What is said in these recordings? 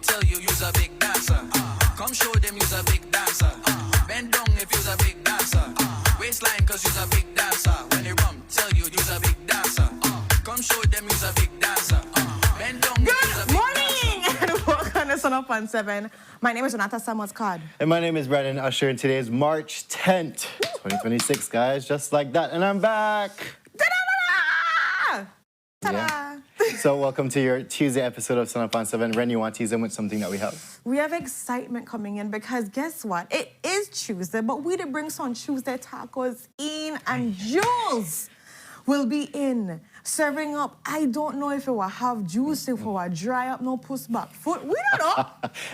Tell you you's a big dancer. Come show them you's a big dancer. Bend down if you's a big dancer. Waistline cause you's a big dancer. When they rum, tell you you's a big dancer. Come show them you's a big dancer. Bend down if you's a big dancer. Good morning and welcome to Sunup on 7. My name is Renata Samuels-Cod. And my name is Brandon Usher, and today is March 10th, 2026, guys, just like that. And I'm back. Ta-da! Ta-da! Yeah. So welcome to your Tuesday episode of Sunup on 7. Ren, you want to tease them with something that we have? We have excitement coming in because guess what? It is Tuesday, but we did bring some Tuesday tacos in, and Jules will be in serving up. I don't know if it will have juice, if it will dry up, no push back foot. We don't know.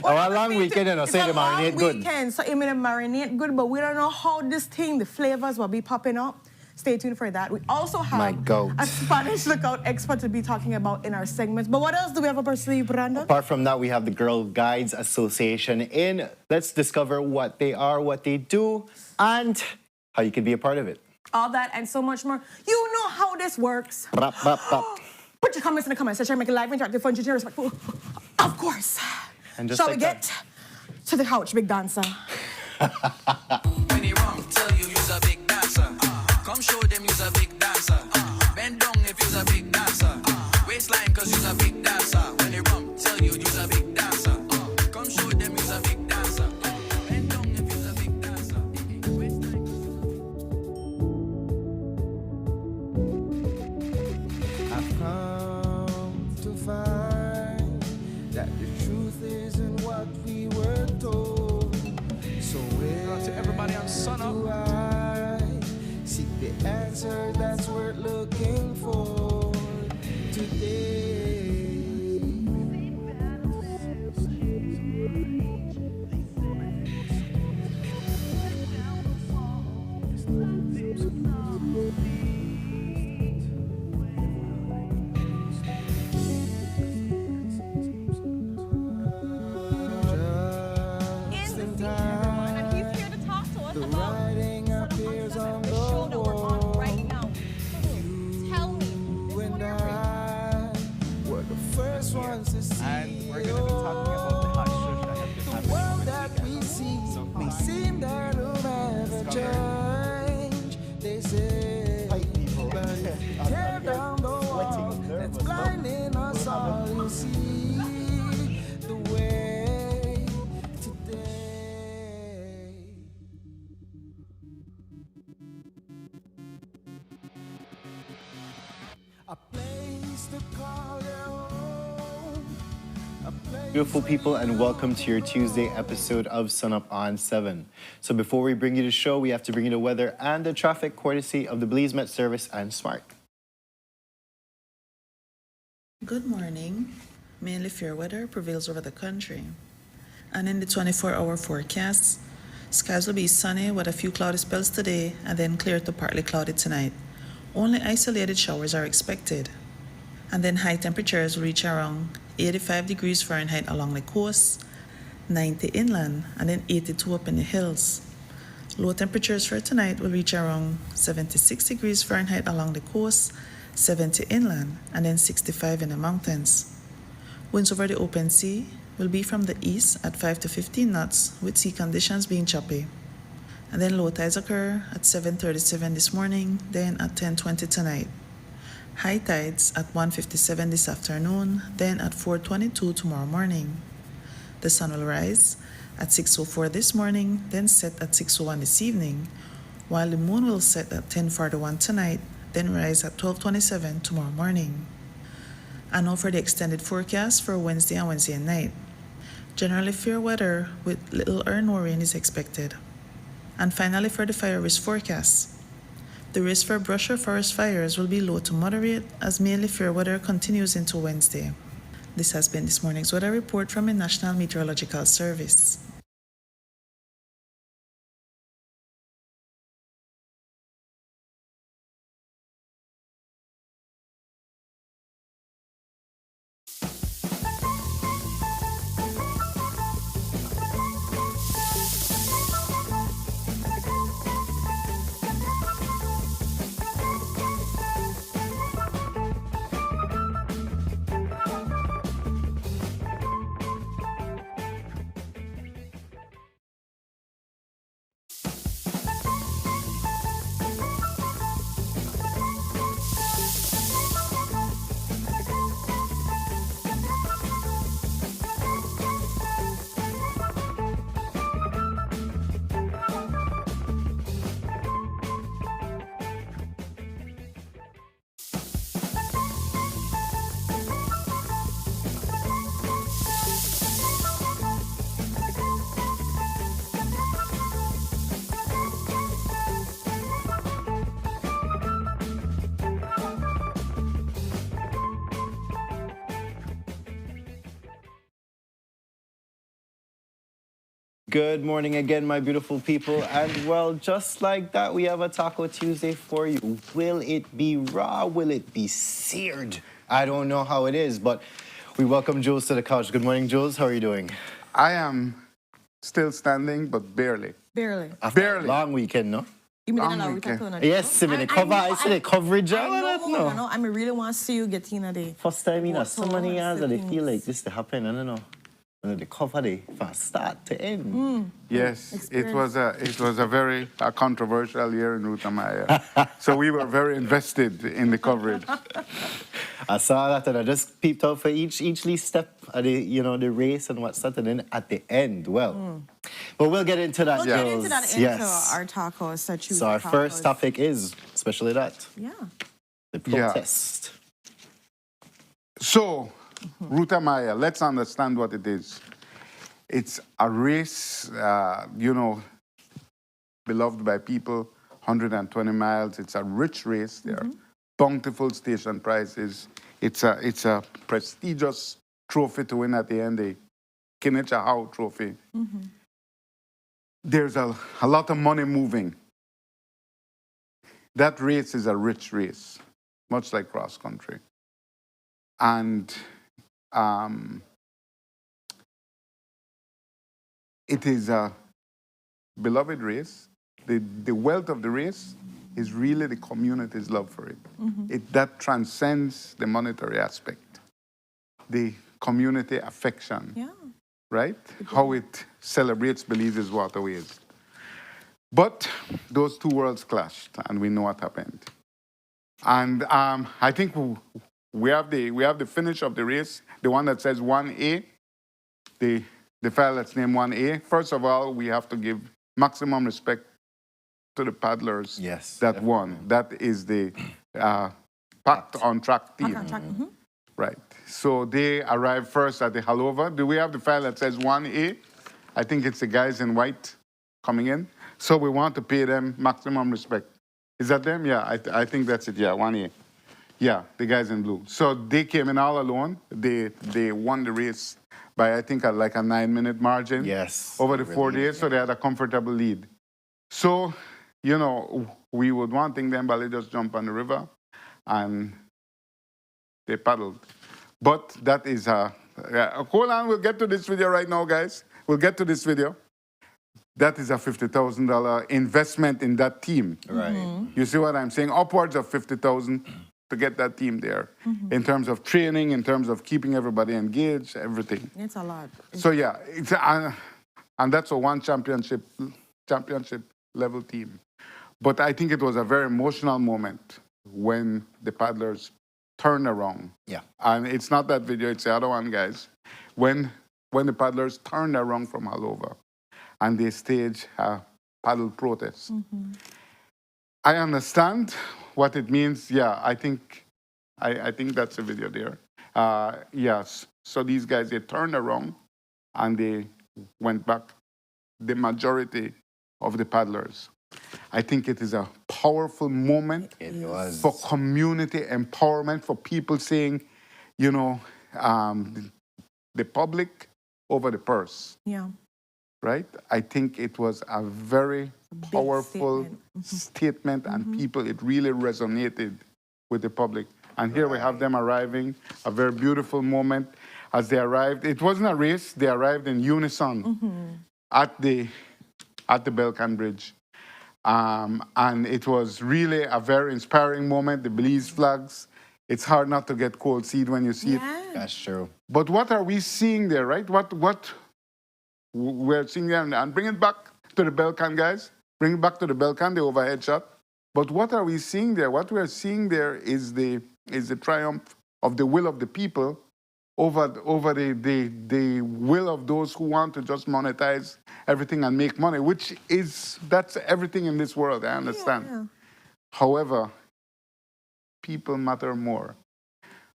A long weekend, you know, say the marinate good. Weekend, so it may marinate good, but we don't know how this thing, the flavors will be popping up. Stay tuned for that. We also have a Spanish lookout expert to be talking about in our segments. But what else do we have up our sleeve, Brandon? Apart from that, we have the Girl Guides Association in. Let's discover what they are, what they do, and how you can be a part of it. All that and so much more. You know how this works. Bop, bop, bop. Put your comments in the comment section. Make it live, interactive, fun, respectful. Of course. And just shall like we get to the couch, big dancer? When you rum, tell you you's a big dancer. Come show them you's a big dancer. Bend down if you's a big dancer. Waistline cause you's a big dancer. When they rum, tell you you's a big dancer. Come show them you's a big dancer. Bend down if you's a big dancer. Waistline I've come to find that the truth isn't what we were told. So where to everybody on Sunup. do I seek the answer that's worth looking for today? Just in time, He's here to talk to us the about writing appears on the the show that we're on wall. right now. Tell me, You this and one you're I were the first ones to see. And we're going to be talking about the hot shush that has been The happening world over that the we weekend. see So may far. seem that will never change. They say, but if you tear down the wall that's blinding us all, you see the way today. A place to call your home. A place Beautiful people, and welcome to your Tuesday episode of Sunup on 7. So before we bring you the show, we have to bring you the weather and the traffic courtesy of the Belize Met Service and Smart. Good morning. Mainly fair weather prevails over the country. And in the 24-hour forecast, skies will be sunny with a few cloudy spells today and then clear to partly cloudy tonight. Only isolated showers are expected. And then high temperatures will reach around 85 degrees Fahrenheit along the coast, 90 inland, and then 82 up in the hills. Low temperatures for tonight will reach around 76 degrees Fahrenheit along the coast, 70 inland, and then 65 in the mountains. Winds over the open sea will be from the east at 5 to 15 knots, with sea conditions being choppy. And then low tides occur at 7:37 this morning, then at 10:20 tonight. High tides at 1:57 this afternoon, then at 4:22 tomorrow morning. The sun will rise at 6:04 this morning, then set at 6:01 this evening, while the moon will set at 10:41 tonight, then rise at 12:27 tomorrow morning. And now for the extended forecast for Wednesday and Wednesday night. Generally fair weather with little or no rain is expected. And finally for the fire risk forecast. The risk for brush or forest fires will be low to moderate as mainly fair weather continues into Wednesday. This has been this morning's weather report from the National Meteorological Service. Good morning again, my beautiful people. And well, just like that, we have a Taco Tuesday for you. Will it be raw? Will it be seared? I don't know how it is, but we welcome Jules to the couch. Good morning, Jules. How are you doing? I am still standing, but barely. Barely. After Barely. a long weekend, no? You mean Long allow weekend. to turn Yes, I mean, the cover, I see the coverage. I all that, know, no. I really want to see you get in a day. First time in so many years that they things. feel like this to happen, I don't know. And the cover day from start to end. Yes, it was a very controversial year in Rutamaya. So we were very invested in the coverage. I saw that and I just peeped out for each least step of the race and what's that, and then at the end, well. But we'll get into that, We'll get Jules. into that into Yes. our tacos. So our first topic is, especially that, Yeah. the protest. So, Rutamaya, let's understand what it is. It's a race, beloved by people, 120 miles. It's a rich race. There are bountiful station prizes. It's a prestigious trophy to win at the end, the Kinicha Howe Trophy. There's a lot of money moving. That race is a rich race, much like cross country. And it is a beloved race. The wealth of the race is really the community's love for it. That transcends the monetary aspect. The community affection, Yeah. right? How it celebrates Belize's waterways. But those two worlds clashed, and we know what happened. And I think we have the finish of the race, the one that says 1A, the file that's named 1A. First of all, we have to give maximum respect to the paddlers that won. That is the Packed on Track team. Right. So they arrived first at the Halova. Do we have the file that says 1A? I think it's the guys in white coming in. So we want to pay them maximum respect. Is that them? Yeah, I think that's it. Yeah, 1A. Yeah, the guys in blue. So they came in all alone. They won the race by, I think, like a 9-minute margin. Yes. Over the 4 days, so they had a comfortable lead. So, we would want think them, but they just jump on the river and they paddled. But that is hold on, we'll get to this video right now, guys. We'll get to this video. That is a $50,000 investment in that team. Right. You see what I'm saying? Upwards of $50,000 to get that team there. In terms of training, in terms of keeping everybody engaged, everything. It's a lot. So yeah, and that's a one championship level team. But I think it was a very emotional moment when the paddlers turned around. Yeah. And it's not that video, it's the other one, guys. When the paddlers turned around from all over and they staged a paddle protest. I understand what it means. Yeah, I think that's a video there. Yes. So these guys, they turned around and they went back. The majority of the paddlers. I think it is a powerful moment It was. for community empowerment, for people saying, you know, the public over the purse, Yeah. right? I think it was a very powerful statement, and people, it really resonated with the public. And here we have them arriving, a very beautiful moment as they arrived. It wasn't a race, they arrived in unison at the Belcan Bridge. And it was really a very inspiring moment. The Belize flags, it's hard not to get cold feet when you see it. That's true. But what are we seeing there, right? What we're seeing there, and bring it back to the Belcan, guys. Bring it back to the Belcan, the overhead shot. But what are we seeing there? What we're seeing there is the triumph of the will of the people over the will of those who want to just monetize everything and make money, that's everything in this world, I understand. Yeah. However, people matter more,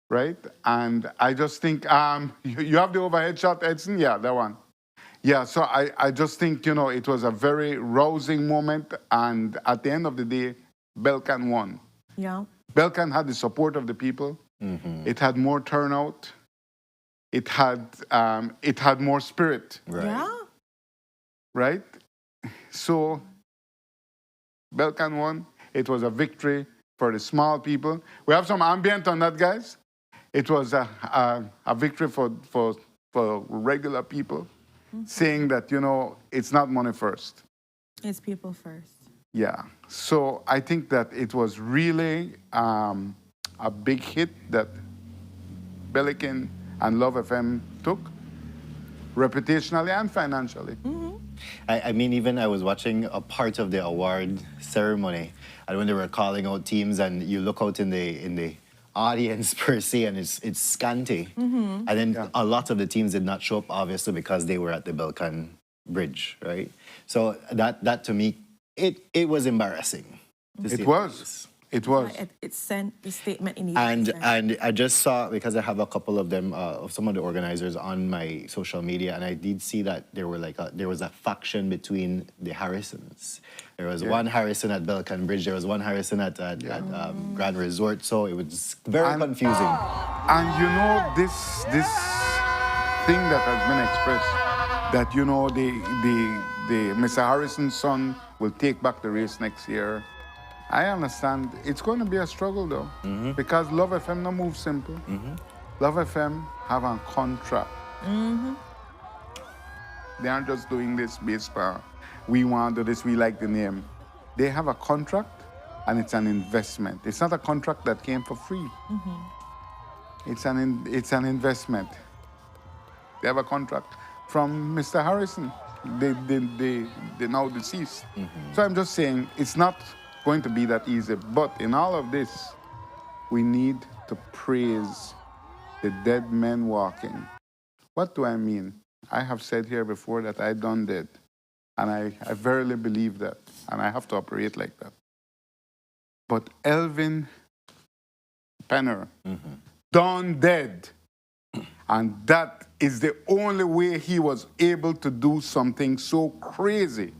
right? And I just think, you have the overhead shot, Edson? Yeah, that one. Yeah, so I just think, it was a very rousing moment, and at the end of the day, Belcan won. Yeah. Belcan had the support of the people. It had more turnout. It had more spirit, Right. Yeah. right? So Belcan won. It was a victory for the small people. We have some ambient on that, guys. It was a victory for regular people, saying that, it's not money first. It's people first. Yeah. So I think that it was really a big hit that Pelican and Love FM took, reputationally and financially. I mean, even I was watching a part of the award ceremony, and when they were calling out teams, and you look out in the audience per se, and it's scanty. And then a lot of the teams did not show up, obviously, because they were at the Belcan Bridge, right? So that to me, it was embarrassing. It was. It was. It sent the statement in And I just saw, because I have a couple of them, of some of the organizers on my social media, and I did see that there was a faction between the Harrisons. There was one Harrison at Belcan Bridge, there was one Harrison at Grand Resort, so it was very confusing. And this thing that has been expressed, that the Mr. Harrison's son will take back the race next year. I understand it's going to be a struggle though, because Love FM no move simple. Love FM have a contract. They aren't just doing this based on we want to do this, we like the name. They have a contract, and it's an investment. It's not a contract that came for free. It's an investment. They have a contract from Mr. Harrison. They now deceased. So I'm just saying it's not going to be that easy. But in all of this, we need to praise the dead men walking. What do I mean? I have said here before that I done dead. And I verily believe that. And I have to operate like that. But Elvin Penner, done dead. And that is the only way he was able to do something so crazy.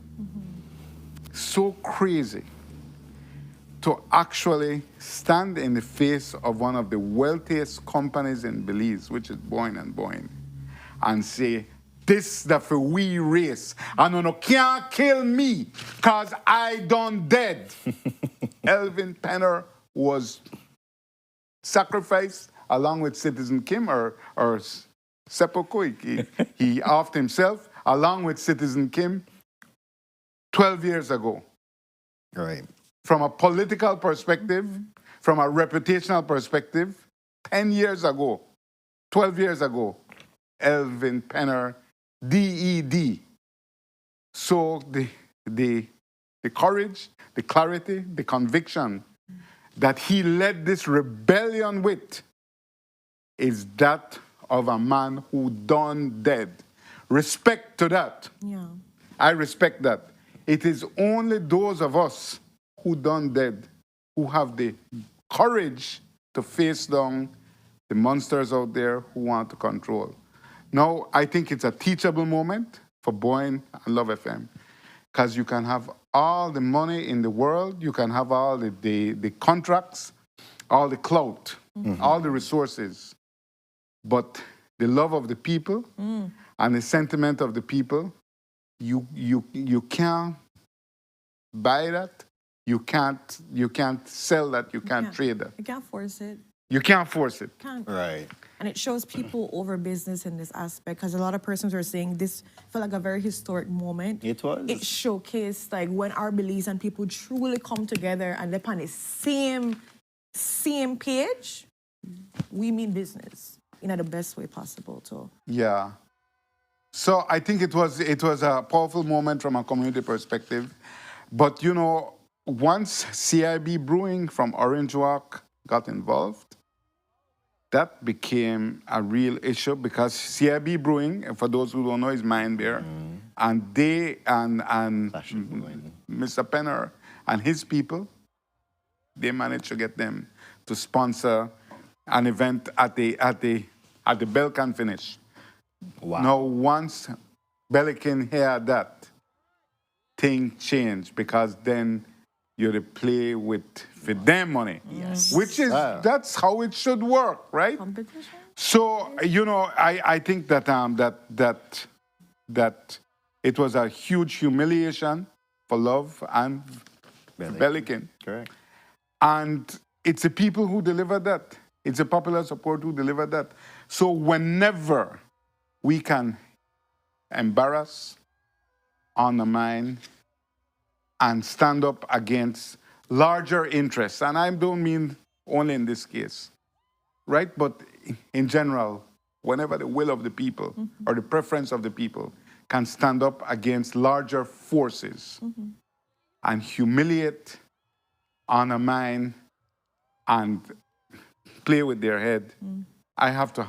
So crazy. To actually stand in the face of one of the wealthiest companies in Belize, which is Boyne & Boyne, and say, this the for we race, and you can't kill me, because I done dead. Elvin Penner was sacrificed along with Citizen Kim, or Sepoko. He offed himself along with Citizen Kim 12 years ago. Right. From a political perspective, from a reputational perspective, 10 years ago, 12 years ago, Elvin Penner, DED. So the courage, the clarity, the conviction that he led this rebellion with is that of a man who done dead. Respect to that. Yeah. I respect that. It is only those of us who done dead, who have the courage to face down the monsters out there who want to control. Now, I think it's a teachable moment for Boyne and Love FM, because you can have all the money in the world, you can have all the contracts, all the clout, all the resources, but the love of the people and the sentiment of the people, you can't buy that, you can't sell that, you can't trade that. You can't force it. You can't force it. Can't. Right. And it shows people over business in this aspect, because a lot of persons are saying this felt like a very historic moment. It was. It showcased like when our Belize and people truly come together and they're on the same page. We mean business in the best way possible too. Yeah. So I think it was a powerful moment from a community perspective. But you know, once CIB Brewing from Orange Walk got involved, that became a real issue, because CIB Brewing, for those who don't know, is Mine Beer, and they and Mr. Penner and his people, they managed to get them to sponsor an event at the Belcan finish. Wow. Now, once Belcan heard that, thing changed, because then you play with for them money. Yes. Which is, that's how it should work, right? Competition? So, you know, I think that that it was a huge humiliation for Love and Belcan. Correct. And it's the people who deliver that. It's the popular support who deliver that. So whenever we can embarrass, undermine, and stand up against larger interests, and I don't mean only in this case, right? But in general, whenever the will of the people or the preference of the people can stand up against larger forces and humiliate, undermine, and play with their head, I have to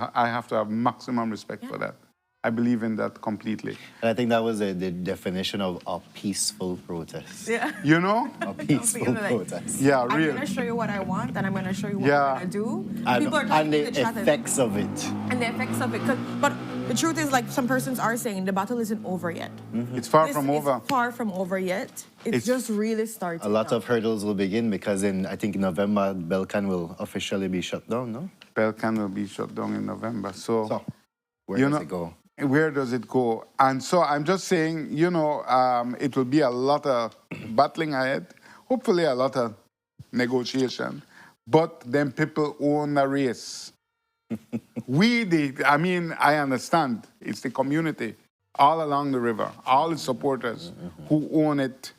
have maximum respect for that. I believe in that completely. And I think that was the definition of a peaceful protest. Yeah. You know? A peaceful like- protest. Yeah, I'm real. going to show you what I want, and I'm going to show you what Yeah. I'm going to do. And, People are trying and to the keep the chat effects of it. and the effects of it. But the truth is, like some persons are saying, the battle isn't over yet. It's far This from is over. far from over yet. It's just really starting. A lot now. of hurdles will begin, because I think in November, Belcan will officially be shut down, no? Belcan will be shut down in November. So Where you does know, it go? Where does it go? And so I'm just saying, you know, it will be a lot of battling ahead, hopefully a lot of negotiation, but then people own the race. I understand, it's the community all along the river, all its supporters who own it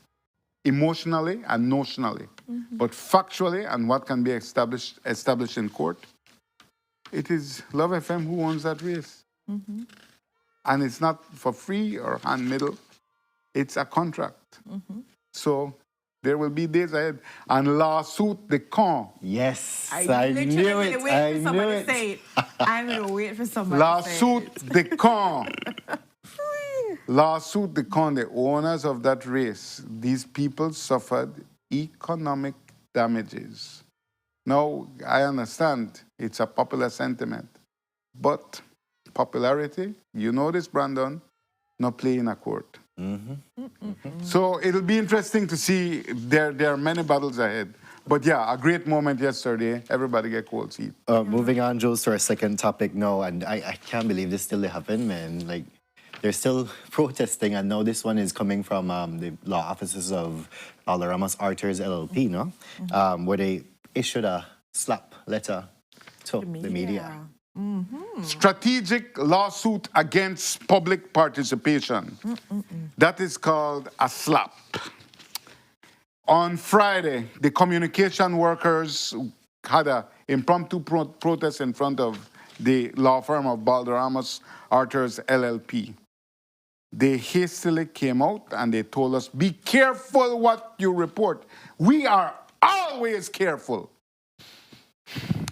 emotionally and notionally. But factually, and what can be established in court, it is Love FM who owns that race. And it's not for free or hand middle. It's a contract. So there will be days ahead. And lawsuit the con. Yes, I literally knew gonna it. wait I for knew somebody it. to say it. I'm going to wait for somebody to say Lawsuit it. the con. Lawsuit the con. The owners of that race, these people suffered economic damages. Now, I understand it's a popular sentiment, but popularity, you know this, Brandon, not play in a court. So it'll be interesting to see. There are many battles ahead. But yeah, a great moment yesterday. Everybody get cold feet. Moving on, Jules, to our second topic now, and I can't believe this still happened, man. Like, they're still protesting, and now this one is coming from the law offices of Balderrama's Arthurs LLP, no? Where they issued a slap letter to the media. Strategic lawsuit against public participation. That is called a slap. On Friday, the communication workers had an impromptu protest in front of the law firm of Balderrama's Arthurs LLP. They hastily came out and they told us, be careful what you report. We are always careful.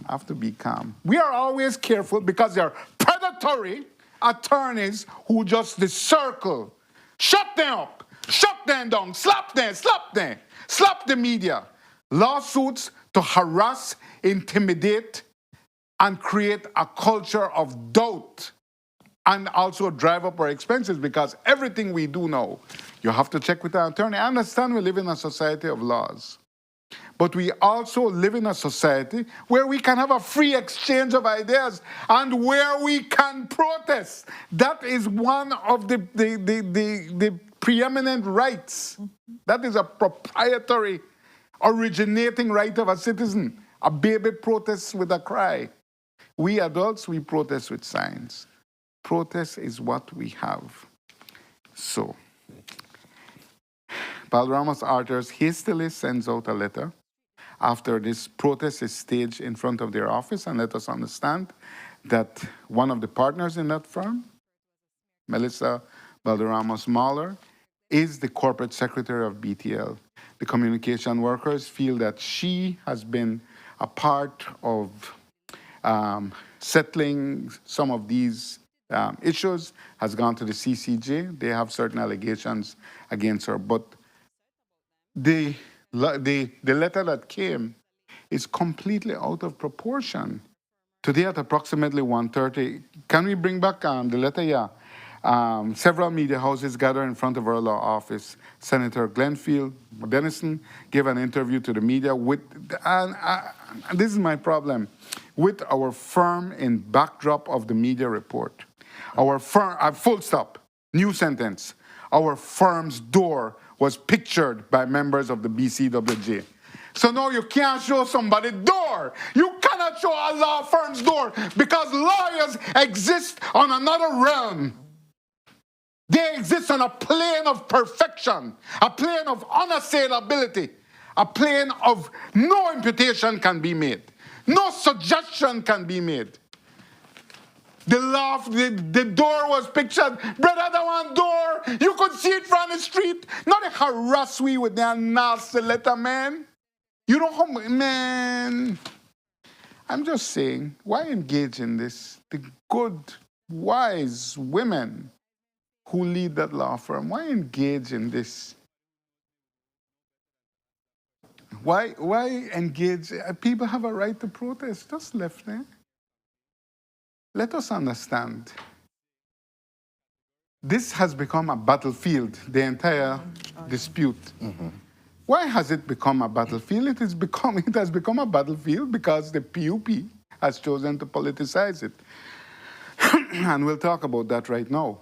I have to be calm. We are always careful because there are predatory attorneys who just the circle. Shut them up. Shut them down. Slap them. Slap them. slap the media. Lawsuits to harass, intimidate, and create a culture of doubt, and also drive up our expenses, because everything we do now, you have to check with an attorney. I understand we live in a society of laws, but we also live in a society where we can have a free exchange of ideas and where we can protest. That is one of the preeminent rights. That is a proprietary, originating right of a citizen. A baby protests with a cry. We adults, we protest with signs. Protest is what we have. So, Balrama's Arthurs hastily sends out a letter after this protest is staged in front of their office, and let us understand that one of the partners in that firm, Melissa Balderramos Mahler, is the corporate secretary of BTL. The communication workers feel that she has been a part of settling some of these issues, has gone to the CCJ. They have certain allegations against her, but the letter that came is completely out of proportion. Today at approximately 1:30, can we bring back the letter? Yeah. Several media houses gathered in front of our law office. Senator Glenfield Dennison gave an interview to the media with, and this is my problem, with our firm in backdrop of the media report. Our firm, full stop, new sentence. Our firm's door was pictured by members of the BCWJ. So now you can't show somebody's door. You cannot show a law firm's door because lawyers exist on another realm. They exist on a plane of perfection, a plane of unassailability, a plane of no imputation can be made, no suggestion can be made. The door was pictured. Brother, that one door, you could see it from the street. Not a harass we with their nasty letter, man. You know how, man. I'm just saying, why engage in this? The good, wise women who lead that law firm, why engage in this? Why engage? People have a right to protest. Just left there. Let us understand. This has become a battlefield, the entire dispute. Why has it become a battlefield? It has become a battlefield because the PUP has chosen to politicize it. And we'll talk about that right now.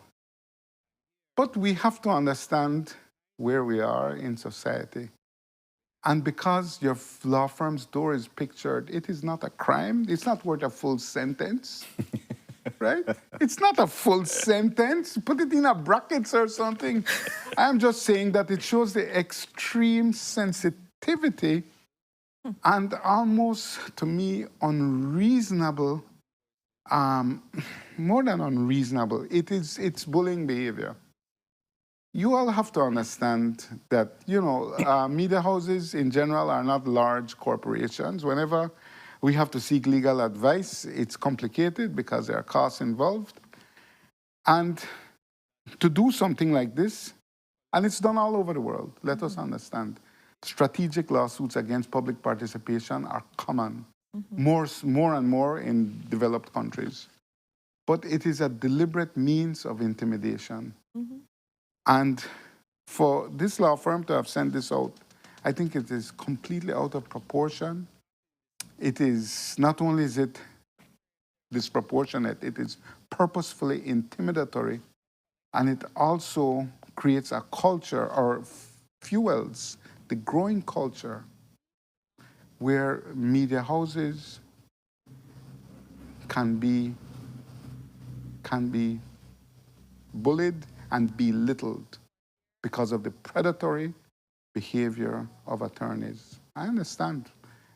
But we have to understand where we are in society. And because your law firm's door is pictured, it is not a crime. It's not worth a full sentence, right? It's not a full sentence. Put it in a brackets or something. I'm just saying that it shows the extreme sensitivity and almost, to me, unreasonable, more than unreasonable. It's bullying behavior. You all have to understand that, media houses in general are not large corporations. Whenever we have to seek legal advice, it's complicated because there are costs involved. And to do something like this, and it's done all over the world, let us understand, strategic lawsuits against public participation are common, more and more in developed countries. But it is a deliberate means of intimidation. And for this law firm to have sent this out, I think it is completely out of proportion. It is, not only is it disproportionate, it is purposefully intimidatory, and it also creates a culture or fuels the growing culture where media houses can be bullied and belittled because of the predatory behavior of attorneys. I understand.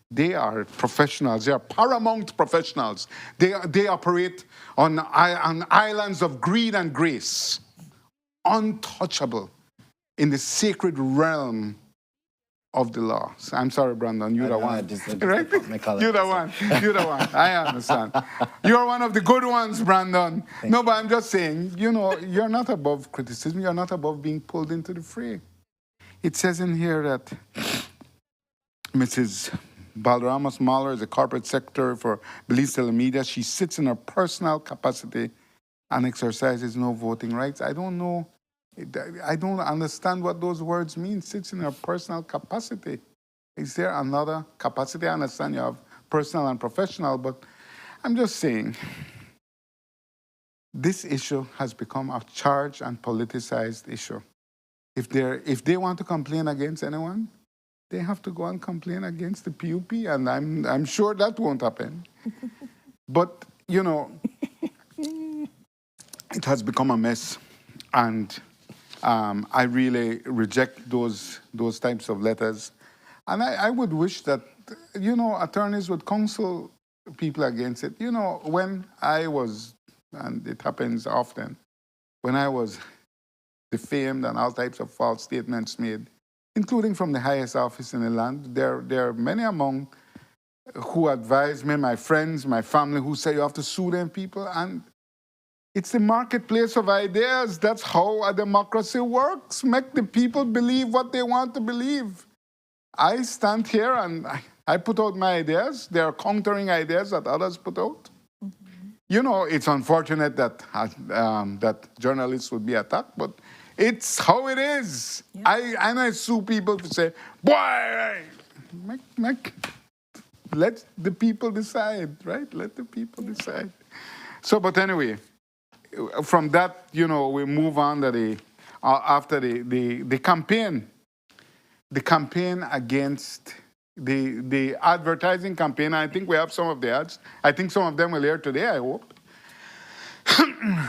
They are professionals. They are paramount professionals. They operate on islands of greed and grace, untouchable in the sacred realm of the law. I'm sorry, Brandon, you're the one. Right? You're the one. You're the one. I understand. You're one of the good ones, Brandon. No, but I'm just saying, you're not above criticism. You're not above being pulled into the fray. It says in here that Mrs. Balderrama Mahler is a corporate secretary for Belize Telemedia. She sits in her personal capacity and exercises no voting rights. I don't know. I don't understand what those words mean. Sits in her personal capacity. Is there another capacity? I understand you have personal and professional, but I'm just saying this issue has become a charged and politicized issue. If they want to complain against anyone, they have to go and complain against the PUP, and I'm sure that won't happen. But you know, it has become a mess, and I really reject those types of letters. And I would wish that, you know, attorneys would counsel people against it. You know, when I was, and it happens often, when I was defamed and all types of false statements made, including from the highest office in the land, there are many among who advise me, my friends, my family, who say you have to sue them people. And it's the marketplace of ideas. That's how a democracy works. Make the people believe what they want to believe. I stand here and I put out my ideas. There are countering ideas that others put out. Mm-hmm. You know, it's unfortunate that that journalists would be attacked, but it's how it is. Yeah. I sue people to say, boy, let the people decide, right? Let the people decide. So, but anyway, from that, you know, we move on to after the campaign. The campaign against the advertising campaign. I think we have some of the ads. I think some of them will air today, I hope.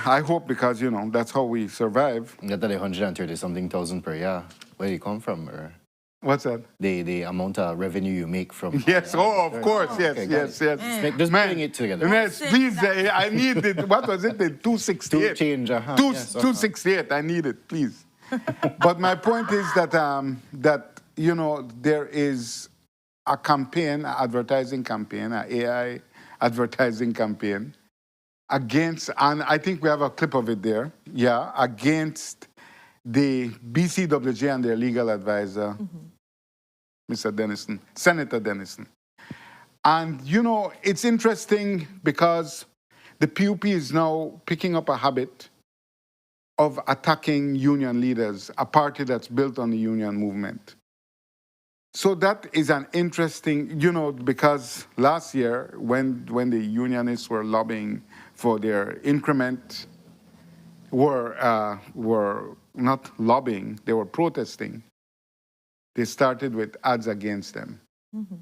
I hope, because, you know, that's how we survive. You got that 130-something thousand per year. Where you come from? Or what's that? The amount of revenue you make from... Yes, of course, yes, okay, yes. Just bring it together. Yes, please, I need it. What was it? The 268? Two change, yes, 268, I need it, please. But my point is that, that, you know, there is a campaign, an advertising campaign, an AI advertising campaign against, and I think we have a clip of it there, yeah, against the BCWJ and their legal advisor, Mr. Dennison, Senator Dennison. And, you know, it's interesting because the PUP is now picking up a habit of attacking union leaders, a party that's built on the union movement. So that is an interesting, you know, because last year when the unionists were lobbying for their increment, were not lobbying, they were protesting. They started with ads against them,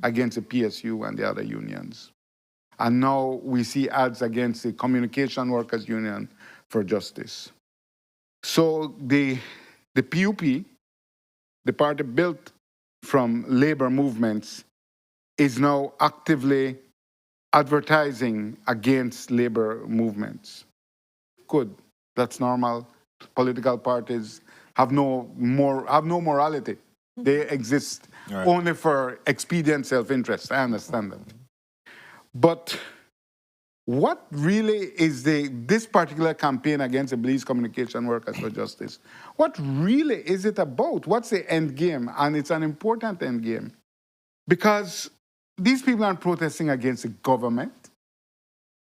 against the PSU and the other unions. And now we see ads against the Communication Workers Union for Justice. So the PUP, the party built from labor movements, is now actively advertising against labor movements. Good, that's normal. Political parties have no morality. They exist only for expedient self-interest. I understand that. But what really is this particular campaign against the Belize Communication Workers for Justice? What really is it about? What's the end game? And it's an important end game, because these people aren't protesting against the government.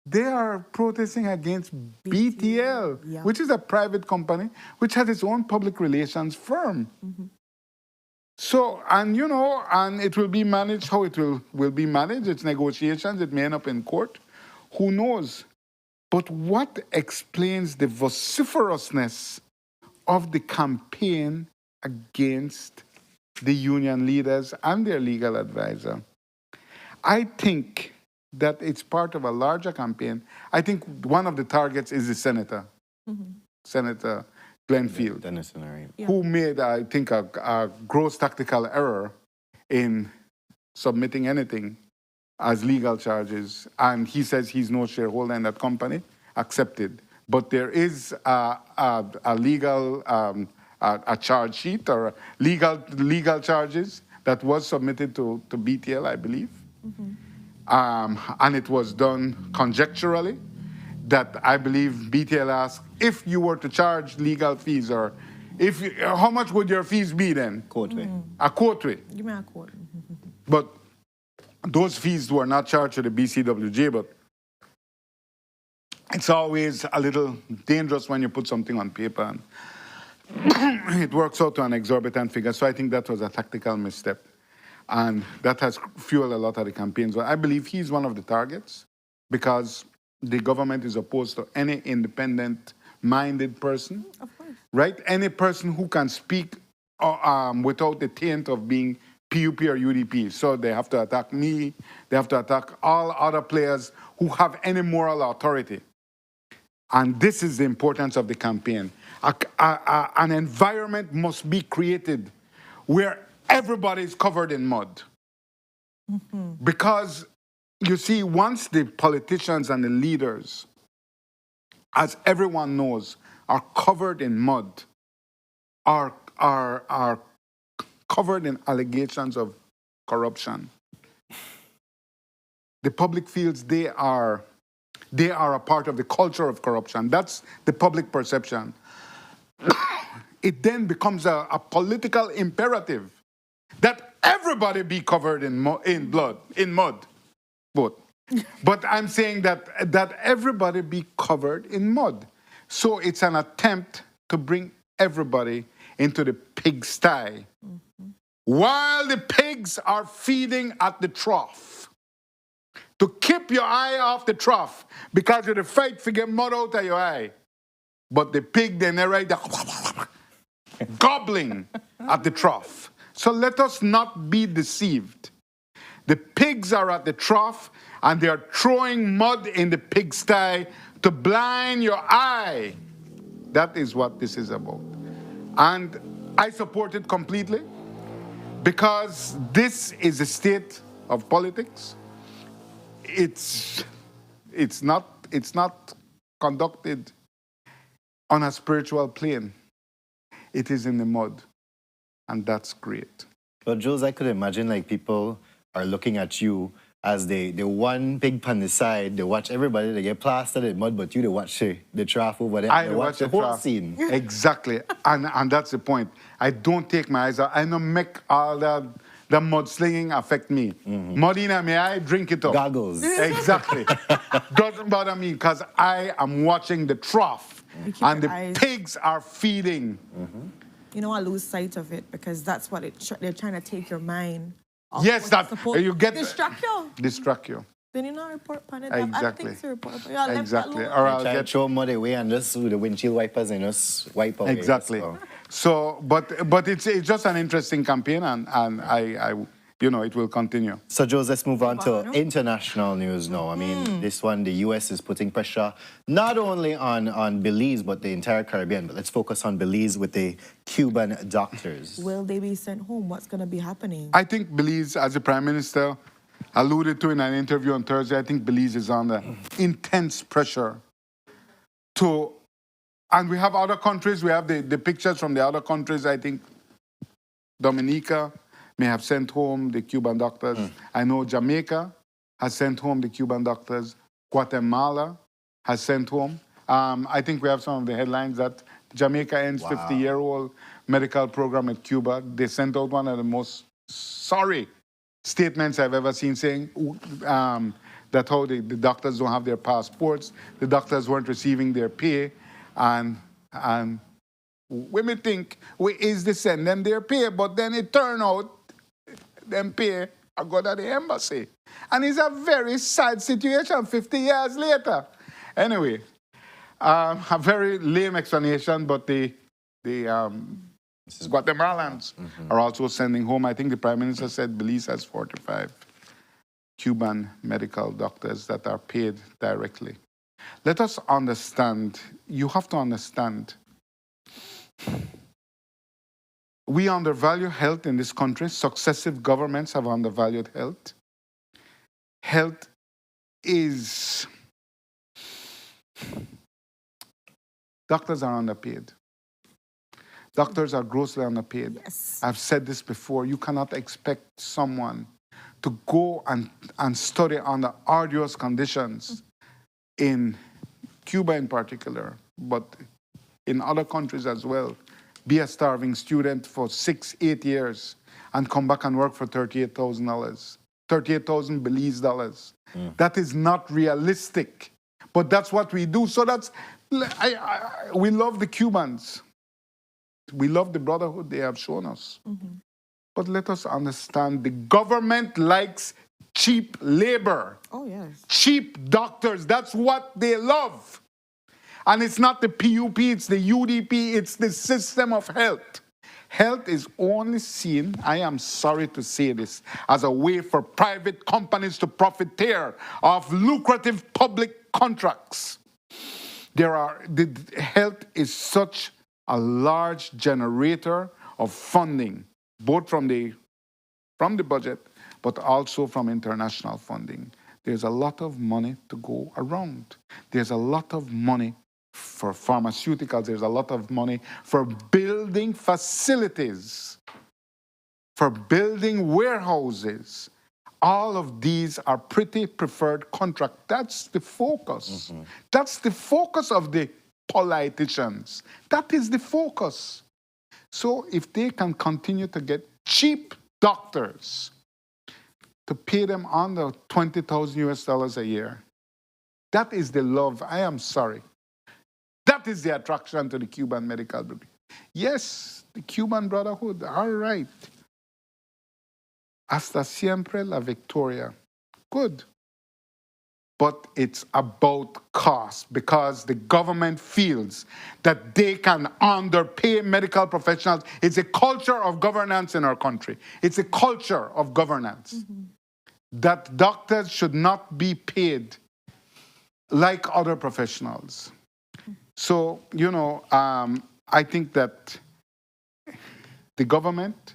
They are protesting against BTL, which is a private company, which has its own public relations firm. So, and you know, and it will be managed how it will be managed. It's negotiations. It may end up in court. Who knows? But what explains the vociferousness of the campaign against the union leaders and their legal advisor? I think that it's part of a larger campaign. I think one of the targets is the senator, Senator Glenfield, who made, I think, a gross tactical error in submitting anything as legal charges. And he says he's no shareholder in that company. Accepted. But there is a legal a charge sheet or legal charges that was submitted to BTL, I believe. And it was done conjecturally, that I believe BTL asked, if you were to charge legal fees, or how much would your fees be then? Quote rate. A quote rate. Give me a quote. But those fees were not charged to the BCWJ, but it's always a little dangerous when you put something on paper and it works out to an exorbitant figure. So I think that was a tactical misstep. And that has fueled a lot of the campaigns. But I believe he's one of the targets because the government is opposed to any independent-minded person, right? Any person who can speak without the taint of being PUP or UDP. So they have to attack me. They have to attack all other players who have any moral authority. And this is the importance of the campaign. An environment must be created where everybody is covered in mud. Because, you see, once the politicians and the leaders, as everyone knows, are covered in mud, are covered in allegations of corruption, the public feels they are a part of the culture of corruption. That's the public perception. It then becomes a political imperative that everybody be covered in mud. But I'm saying that everybody be covered in mud. So it's an attempt to bring everybody into the pigsty. While the pigs are feeding at the trough. To keep your eye off the trough because you're the fight to get mud out of your eye. But the pig, then they're right there gobbling at the trough. So let us not be deceived. The pigs are at the trough and they are throwing mud in the pigsty to blind your eye. That is what this is about. And I support it completely because this is a state of politics. It's not conducted on a spiritual plane. It is in the mud, and that's great. But Jules, I could imagine like people are looking at you as the one pig on the side. They watch everybody, they get plastered in mud, but you they watch the trough over there. They watch the whole trough. scene. Exactly, and that's the point. I don't take my eyes out. I don't make all that mudslinging affect me. Mud in my eye, drink it up. Goggles. Exactly. Doesn't bother me because I am watching the trough and the pigs are feeding. You know, I lose sight of it because that's what they're trying to take your mind. Yes, that you get distract you. Distract you. Then you not report on it. Exactly. I don't think to report. But yeah, Exactly. Left that Or alone. I'll Try to get throw mud away and just with the windshield wipers and just wipe away. exactly. So, but it's just an interesting campaign, and I it will continue. So, Jules, let's move on to international news now. I mean, this one, the U.S. is putting pressure not only on Belize, but the entire Caribbean. But let's focus on Belize with the Cuban doctors. Will they be sent home? What's going to be happening? I think Belize, as the Prime Minister alluded to in an interview on Thursday, I think Belize is under intense pressure and we have other countries, we have the pictures from the other countries. I think Dominica may have sent home the Cuban doctors. I know Jamaica has sent home the Cuban doctors. Guatemala has sent home. I think we have some of the headlines that Jamaica ends 50-year-old medical program at Cuba. They sent out one of the most sorry statements I've ever seen saying that how the doctors don't have their passports, the doctors weren't receiving their pay, and women think we is to send them their pay, but then it turn out them pay are go to the embassy. And it's a very sad situation 50 years later. Anyway, a very lame explanation, but the Guatemalans are also sending home. I think the Prime Minister said Belize has 45 Cuban medical doctors that are paid directly. Let us understand, you have to understand, we undervalue health in this country. Successive governments have undervalued health. Health is... Doctors are underpaid. Doctors are grossly underpaid. Yes. I've said this before. You cannot expect someone to go and study under arduous conditions in Cuba in particular, but in other countries as well, be a starving student for 6-8 years and come back and work for $38,000, 38,000 Belize dollars. That is not realistic, but that's what we do. So we love the Cubans. We love the brotherhood they have shown us. But let us understand the government likes cheap labor. Oh, yes. Cheap doctors, that's what they love. And it's not the PUP, it's the UDP, it's the system of health. Health is only seen, I am sorry to say this, as a way for private companies to profiteer of lucrative public contracts. The health is such a large generator of funding, both from the budget, but also from international funding. There's a lot of money to go around. There's a lot of money for pharmaceuticals. There's a lot of money for building facilities, for building warehouses. All of these are pretty preferred contract. That's the focus. That's the focus of the politicians. That is the focus. So if they can continue to get cheap doctors to pay them under 20,000 US dollars a year, that is the love. I am sorry. That is the attraction to the Cuban medical brigade. Yes, the Cuban Brotherhood, all right. Hasta siempre la victoria. Good. But it's about cost because the government feels that they can underpay medical professionals. It's a culture of governance in our country. It's a culture of governance that doctors should not be paid like other professionals. So, I think that the government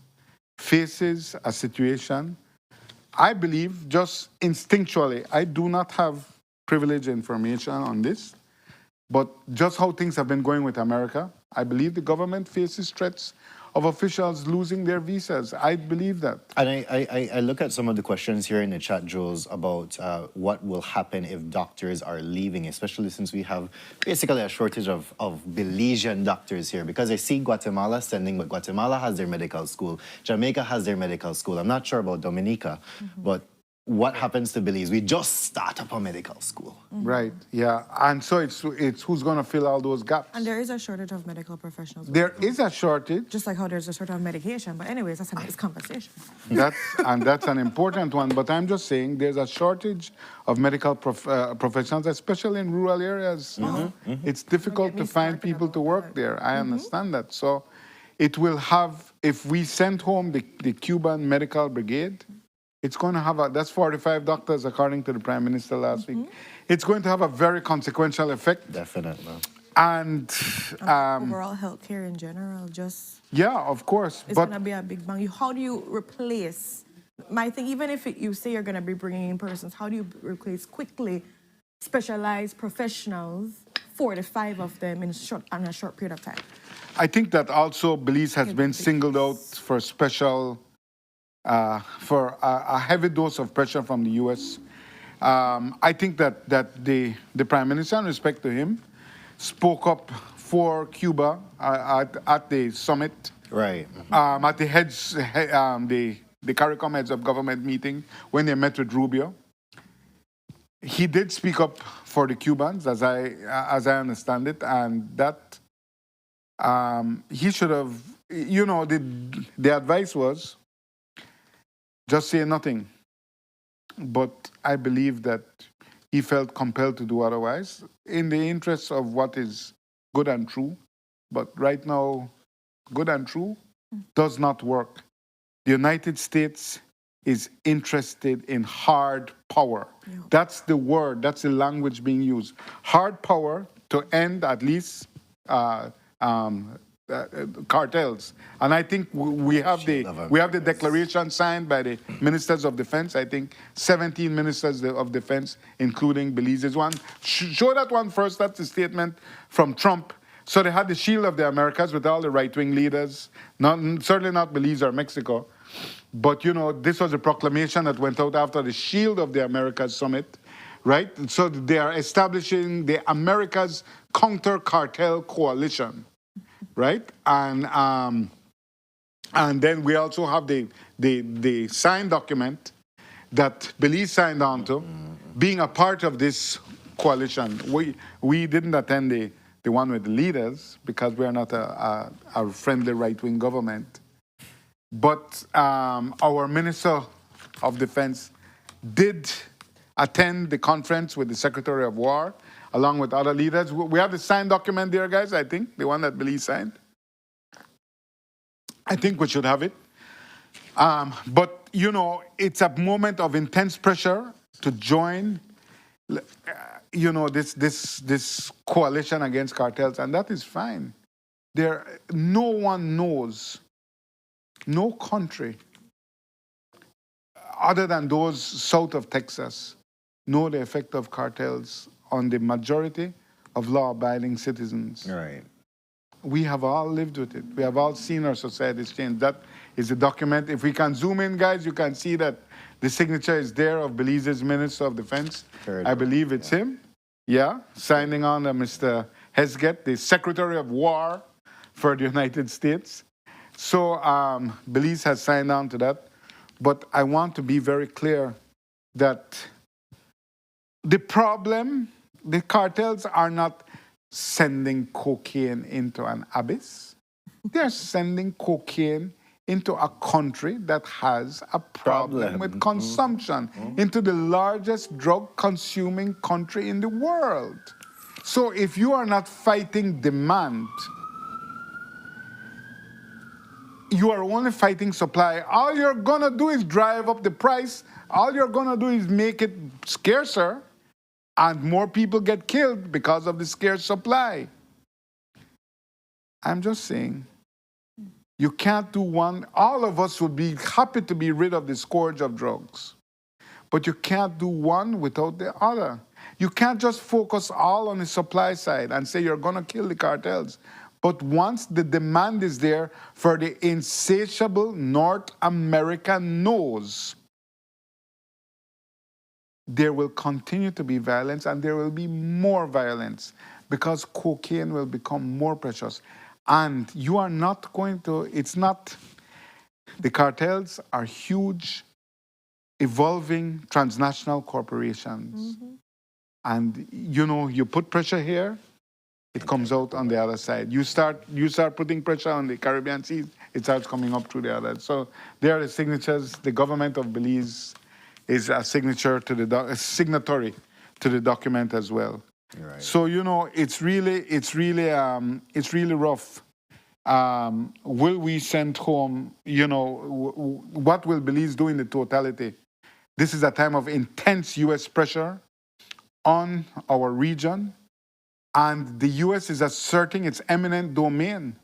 faces a situation. I believe, just instinctually, I do not have privileged information on this, but just how things have been going with America, I believe the government faces threats of officials losing their visas. I believe that. And I look at some of the questions here in the chat, Jules, about what will happen if doctors are leaving, especially since we have basically a shortage of Belizean doctors here. Because I see Guatemala sending, but Guatemala has their medical school. Jamaica has their medical school. I'm not sure about Dominica, but what happens to Belize? We just start up a medical school. Right, yeah. And so it's who's going to fill all those gaps. And there is a shortage of medical professionals. There is a shortage. Just like how there's a shortage of medication. But anyways, that's a nice conversation. That's an important one. But I'm just saying there's a shortage of medical professionals, especially in rural areas. It's difficult to find people to work there. I understand that. So it will have, if we send home the Cuban medical brigade, it's going to have that's 45 doctors, according to the Prime Minister last week. It's going to have a very consequential effect. Definitely. And overall healthcare in general, yeah, of course. It's going to be a big bang. How do you replace? My thing, even if you say you're going to be bringing in persons, how do you replace quickly specialized professionals, 45 of them in a short period of time? I think that also Belize has been singled out for special. For a heavy dose of pressure from the U.S. I think that the Prime Minister, in respect to him, spoke up for Cuba at the summit. Right. At the heads, the CARICOM heads of government meeting when they met with Rubio. He did speak up for the Cubans, as I understand it, and that he should have. The advice was, just say nothing. But I believe that he felt compelled to do otherwise in the interests of what is good and true. But right now, good and true does not work. The United States is interested in hard power. Yeah. That's the word, that's the language being used. Hard power to end at least cartels. And I think we have the declaration signed by the ministers of defense. I think 17 ministers of defense, including Belize's one. Show that one first. That's the statement from Trump. So they had the shield of the Americas with all the right-wing leaders, certainly not Belize or Mexico. But, this was a proclamation that went out after the Shield of the Americas summit, right? So they are establishing the Americas Counter-Cartel Coalition. Right? And And then we also have the signed document that Belize signed on to, being a part of this coalition. We didn't attend the one with the leaders because we are not a friendly right-wing government. But our Minister of Defense did attend the conference with the Secretary of War, along with other leaders. We have the signed document there, guys, I think, the one that Belize signed. I think we should have it. But, you know, it's a moment of intense pressure to join, you know, this coalition against cartels, and that is fine. No one knows, no country, other than those south of Texas, know the effect of cartels on the majority of law-abiding citizens. Right. We have all lived with it. We have all seen our societies change. That is a document. If we can zoom in, guys, you can see that the signature is there of Belize's Minister of Defense. I believe it's him. Yeah, signing on Mr. Hesget, the Secretary of War for the United States. So Belize has signed on to that. But I want to be very clear that the problem, the cartels are not sending cocaine into an abyss. They're sending cocaine into a country that has a problem with consumption, into the largest drug-consuming country in the world. So if you are not fighting demand, you are only fighting supply. All you're gonna do is drive up the price. All you're gonna do is make it scarcer, and more people get killed because of the scarce supply. I'm just saying, you can't do one. All of us would be happy to be rid of the scourge of drugs, but you can't do one without the other. You can't just focus all on the supply side and say you're gonna kill the cartels. But once the demand is there for the insatiable North American nose, there will continue to be violence, and there will be more violence because cocaine will become more precious. And you are not going to, it's not, the cartels are huge, evolving transnational corporations. And, you know, you put pressure here, it comes out on the other side. You start putting pressure on the Caribbean Sea, it starts coming up through the other. So there are the signatures. The government of Belize is a signatory to the document as well. Right. So you know, it's really rough. Will we send home? You know, what will Belize do in the totality? This is a time of intense U.S. pressure on our region, and the U.S. is asserting its eminent domain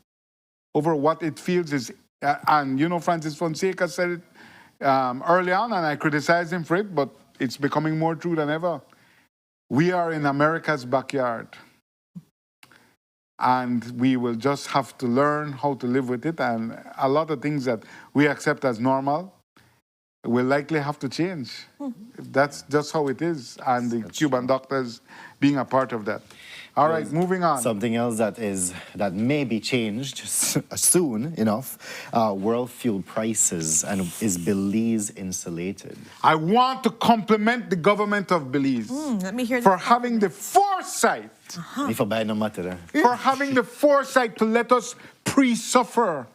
over what it feels is. And you know, Francis Fonseca said it early on, and I criticized him for it, but it's becoming more true than ever. We are in America's backyard, and we will just have to learn how to live with it, and a lot of things that we accept as normal will likely have to change. That's just how it is, and the Cuban doctors being a part of that. All right, moving on. Something else that may be changed soon enough, world fuel prices, and is Belize insulated? I want to compliment the government of Belize Let me hear for this. having the foresight, If I buy no matter. for having the foresight to let us pre-suffer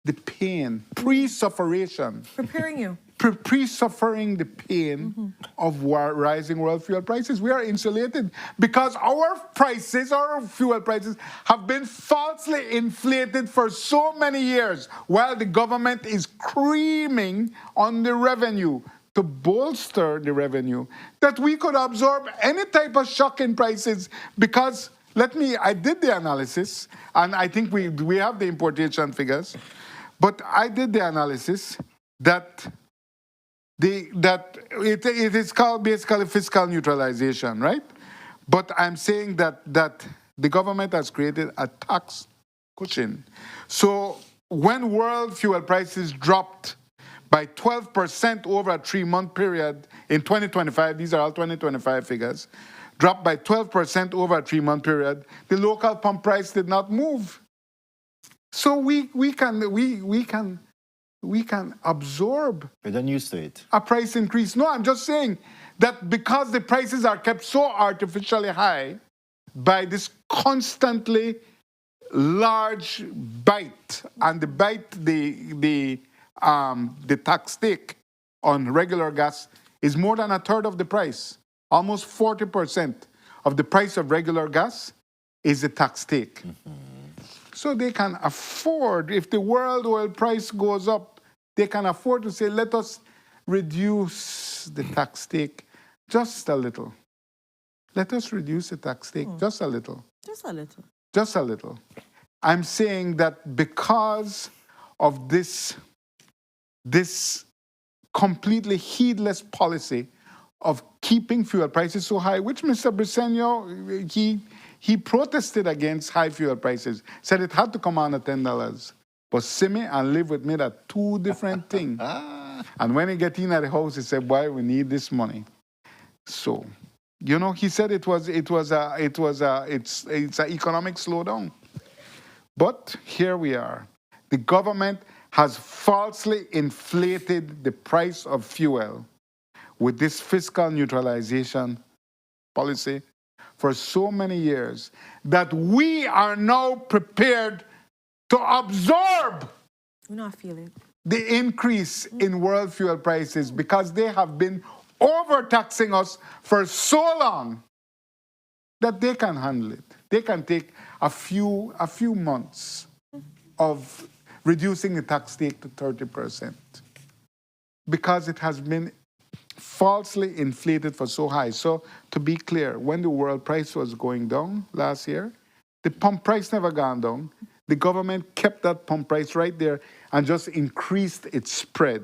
the pain, pre-sufferation, Preparing you. pre-suffering the pain of rising world fuel prices. We are insulated because our prices, our fuel prices, have been falsely inflated for so many years, while the government is creaming on the revenue to bolster the revenue, that we could absorb any type of shock in prices. Because I did the analysis, and I think we have the importation figures, but I did the analysis that it is called basically fiscal neutralization, right? But I'm saying that the government has created a tax cushion. So when world fuel prices dropped by 12% over a 3-month period in 2025, these are all 2025 figures, dropped by 12% over a 3-month period, the local pump price did not move. So we can we can absorb We're done used to it. a price increase. No, I'm just saying that because the prices are kept so artificially high by this constantly large bite, and the tax take on regular gas is more than a third of the price. Almost 40% of the price of regular gas is the tax take. So they can afford, if the world oil price goes up, they can afford to say, let us reduce the tax take just a little. Let us reduce the tax take just a little. Just a little. Just a little. I'm saying that because of this completely heedless policy of keeping fuel prices so high, which Mr. Briceño, he protested against high fuel prices, said it had to come on at $10. But see me and live with me, that two different things. And when he get in at the house, he said, "Boy, we need this money." So, you know, he said it's an economic slowdown. But here we are. The government has falsely inflated the price of fuel with this fiscal neutralization policy for so many years that we are now prepared to absorb We not feel it. the increase in world fuel prices because they have been overtaxing us for so long that they can handle it. They can take a few months of reducing the tax take to 30% because it has been falsely inflated for so high. So to be clear, when the world price was going down last year, the pump price never gone down. The government kept that pump price right there and just increased its spread.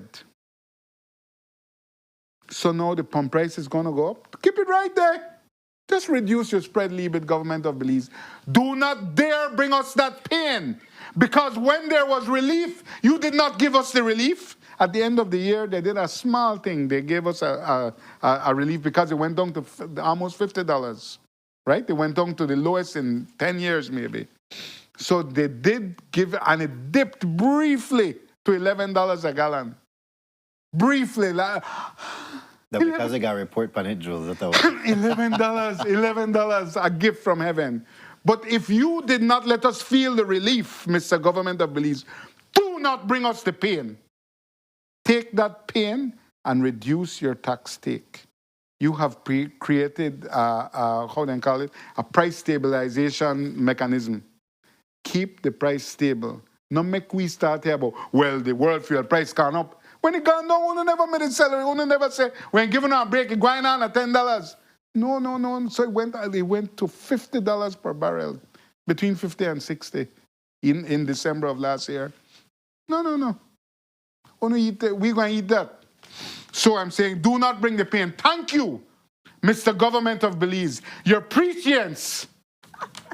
So now the pump price is going to go up. Keep it right there. Just reduce your spread, leave it, government of Belize. Do not dare bring us that pain. Because when there was relief, you did not give us the relief. At the end of the year, they did a small thing. They gave us a relief because it went down to almost $50, right? It went down to the lowest in 10 years, maybe. So they did give, and it dipped briefly to $11 a gallon. Briefly. That because they got a report on it, Jules. $11, a gift from heaven. But if you did not let us feel the relief, Mr. Government of Belize, do not bring us the pain. Take that pain and reduce your tax take. You have created, how do you call it, a price stabilization mechanism. Keep the price stable. Not make we start here about, well, the world fuel price gone up. When it gone down, we never made it salary. We never say, we're giving our break, it's going on at $10. No. So it went to $50 per barrel, between 50 and 60 in December of last year. No. We're going to eat that. So I'm saying, do not bring the pain. Thank you, Mr. Government of Belize. Your prescience,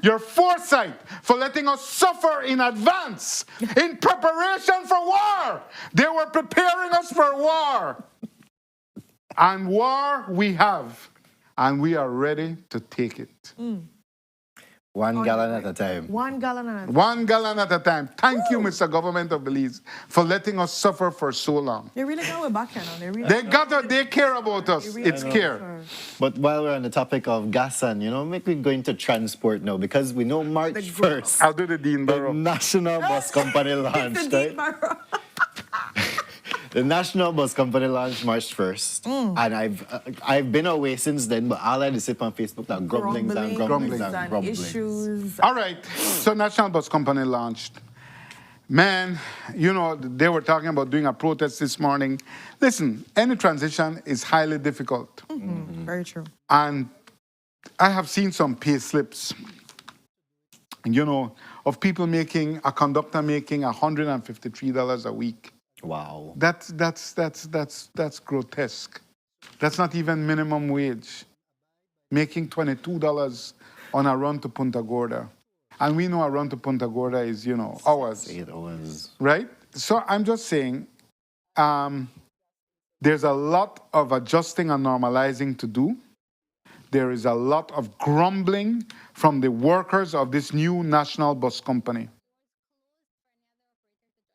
your foresight for letting us suffer in advance in preparation for war. They were preparing us for war. And war we have. And we are ready to take it. 1 gallon at a time. 1 gallon at a time. 1 gallon at a time. Thank you, Mr. Government of Belize, for letting us suffer for so long. They really got our back, you know. They care about us. It's care. But while we're on the topic of gas and, make we go into transport now because we know March 1st. I'll do the Dean The Barrow. National Bus Company launched, right? The National Bus Company launched March 1st. And I've been away since then, but all I had to sit on Facebook now, grumblings and issues. All right. So National Bus Company launched. Man, they were talking about doing a protest this morning. Listen, any transition is highly difficult. Very true. And I have seen some pay slips, of people a conductor making $153 a week. Wow. That's grotesque. That's not even minimum wage. Making $22 on a run to Punta Gorda. And we know a run to Punta Gorda is, hours. 8 hours. Right? So I'm just saying, there's a lot of adjusting and normalizing to do. There is a lot of grumbling from the workers of this new National Bus Company.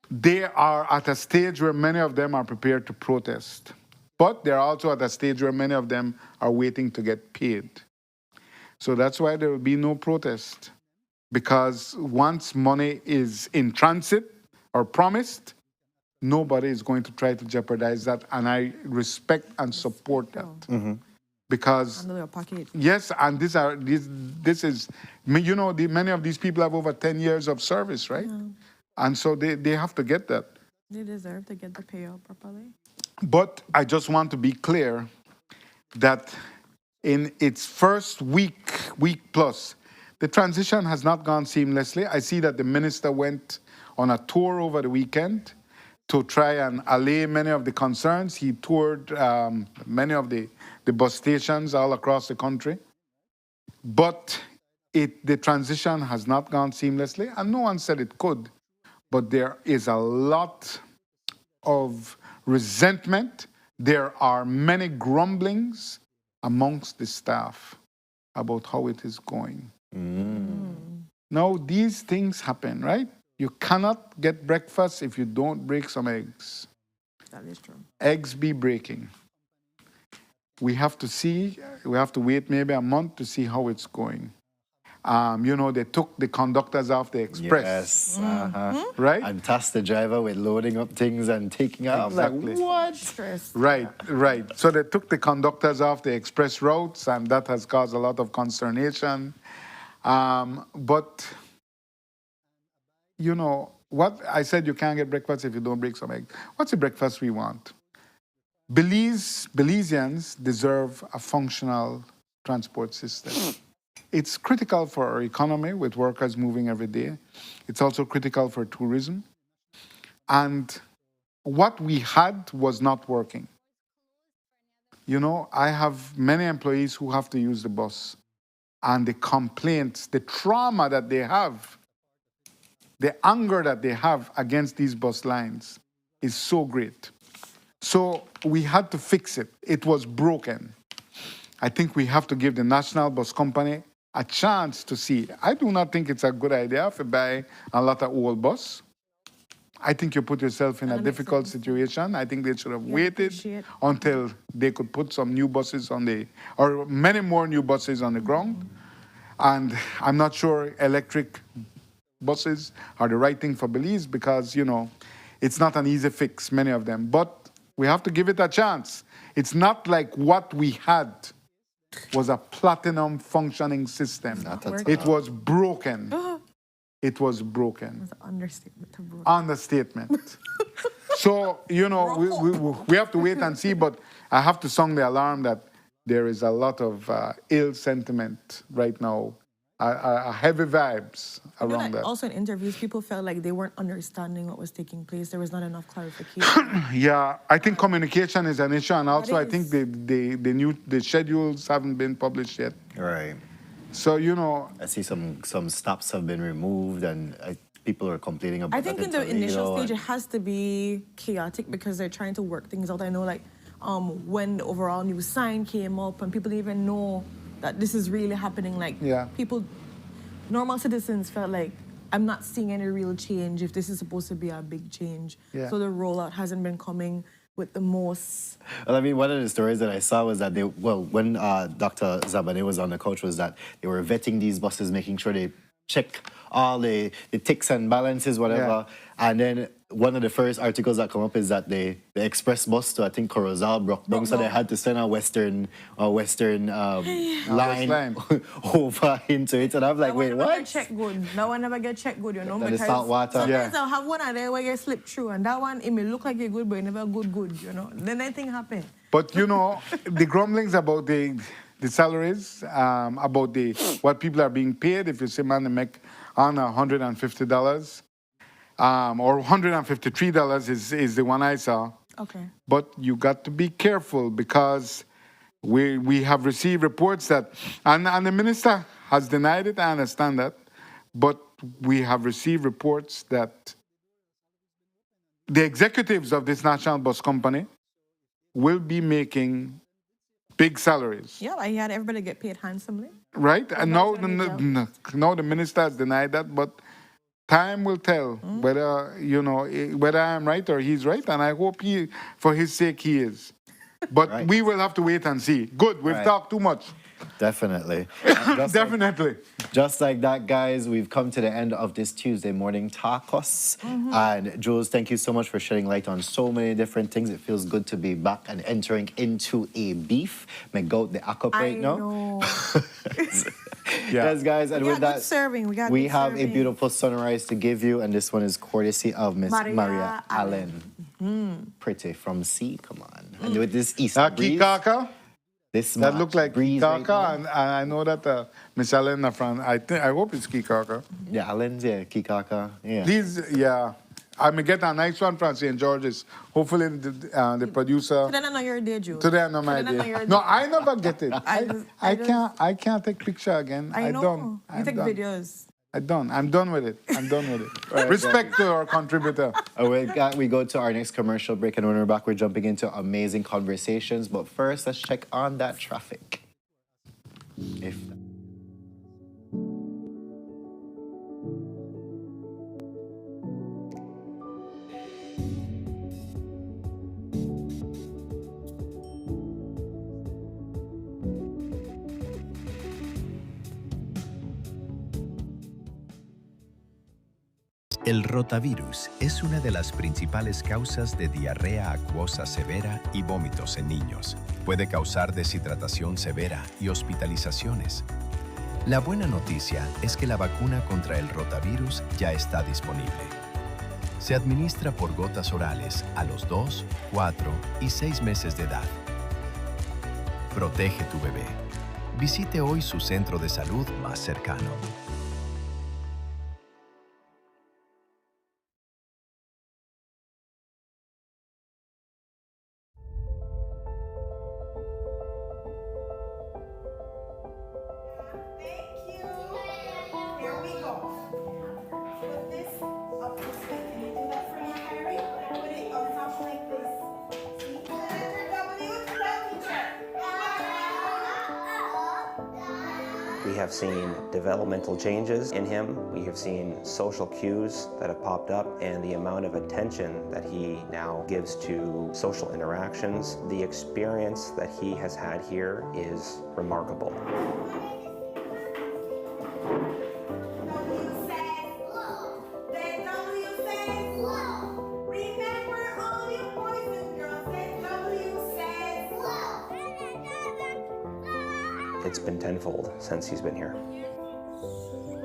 they are at a stage where many of them are prepared to protest. But they're also at a stage where many of them are waiting to get paid. So that's why there will be no protest. Because once money is in transit or promised, nobody is going to try to jeopardize that. And I respect and support that. Because Under your pocket. yes, and this is, you know, many of these people have over 10 years of service, right? And so they have to get that. They deserve to get the payout properly. But I just want to be clear that in its first week plus, the transition has not gone seamlessly. I see that the minister went on a tour over the weekend to try and allay many of the concerns. He toured many of the bus stations all across the country. But the transition has not gone seamlessly, and no one said it could. But there is a lot of resentment. There are many grumblings amongst the staff about how it is going. Now, these things happen, right? You cannot get breakfast if you don't break some eggs. That is true. Eggs be breaking. We have to wait maybe a month to see how it's going. You know, they took the conductors off the express. Yes. Right? And tasked the driver with loading up things and taking out. Exactly. I'm like, what? Stress. Right. So they took the conductors off the express routes, and that has caused a lot of consternation. But, you know, what I said, you can't get breakfast if you don't break some eggs. What's the breakfast we want? Belizeans deserve a functional transport system. It's critical for our economy with workers moving every day. It's also critical for tourism. And what we had was not working. You know, I have many employees who have to use the bus. And the complaints, the trauma that they have, the anger that they have against these bus lines is so great. So we had to fix it. It was broken. I think we have to give the National Bus Company a chance to see. I do not think it's a good idea to buy a lot of old bus. I think you put yourself in a difficult situation. I think they should have waited until they could put some new buses or many more new buses on the ground. And I'm not sure electric buses are the right thing for Belize because, you know, it's not an easy fix, many of them. But we have to give it a chance. It's not like what we had was a platinum functioning system. It was broken. It was broken. It's an understatement. To broken. Understatement. So, you know, we have to wait and see, but I have to sound the alarm that there is a lot of ill sentiment right now, heavy vibes around that. Also in interviews, people felt like they weren't understanding what was taking place. There was not enough clarification. Yeah, I think communication is an issue, and also I think the schedules haven't been published yet. Right. So, you know, I see some stops have been removed, and people are complaining about. I think in the initial stage, it has to be chaotic because they're trying to work things out. I know, like, when the overall new sign came up, and people didn't even know that this is really happening. Like, people, normal citizens felt like, I'm not seeing any real change if this is supposed to be a big change. Yeah. So the rollout hasn't been coming with the most. Well, I mean, one of the stories that I saw was that when Dr. Zabane was on the coach, was that they were vetting these buses, making sure they check all the ticks and balances, whatever. And then one of the first articles that come up is that the express bus to, I think, Corozal broke down, so they had to send a western line over into it. And I'm like, wait, what? Check good. That one never get checked good, you know, That is because salt water. sometimes I'll have one of there where you slip through, and that one, it may look like you're good, but you never good, you know. Then anything happen. But, you know, the grumblings about the salaries, about what people are being paid, if you see man, they make on $150, or $153 is the one I saw. Okay. But you got to be careful because we have received reports that, and the minister has denied it, I understand that, but we have received reports that the executives of this national bus company will be making big salaries. Yeah, I had everybody get paid handsomely. Right? And now the minister has denied that, but time will tell whether, whether I'm right or he's right, and I hope for his sake, he is. But Right. we will have to wait and see. Good, we've Right. talked too much. Definitely. Definitely. Just like that, guys, we've come to the end of this Tuesday morning tacos. And Jules, thank you so much for shedding light on so many different things. It feels good to be back and entering into a beef. My goat, the akop right now. know. Yes, guys, and We with got that, good serving. We we good have a serving. beautiful sunrise to give you, and this one is courtesy of Miss Maria Maria Allen. Pretty from sea, come on. And with this east breeze, Kikaka, this that March looked like breeze right Kikaka, now. and I know that Miss Allen, I hope it's Kikaka. Yeah, Allen, yeah, Kikaka, yeah. Please, yeah. I may get a nice one from St. George's. Hopefully, the producer. Today I know your day, Jules. Today I know my Today I know day. your No, day. I never get it. I just- I can't take picture again. I know. don't. You take done. videos. I'm done with it. Respect to our contributor. We go to our next commercial break, and when we're back, we're jumping into amazing conversations. But first, let's check on that traffic. El rotavirus es una de las principales causas de diarrea acuosa severa y vómitos en niños. Puede causar deshidratación severa y hospitalizaciones. La buena noticia es que la vacuna contra el rotavirus ya está disponible. Se administra por gotas orales a los 2, 4 y 6 meses de edad. Protege tu bebé. Visite hoy su centro de salud más cercano. Thank you. Here we go. Put this up this way. Can you do that for me, Harry? Put it on top like this. See? Letter W, tell teacher. We have seen developmental changes in him. We have seen social cues that have popped up, and the amount of attention that he now gives to social interactions. The experience that he has had here is remarkable. W says love. Then W says love. Remember all you boys and girls that W says love. It's been tenfold since he's been here.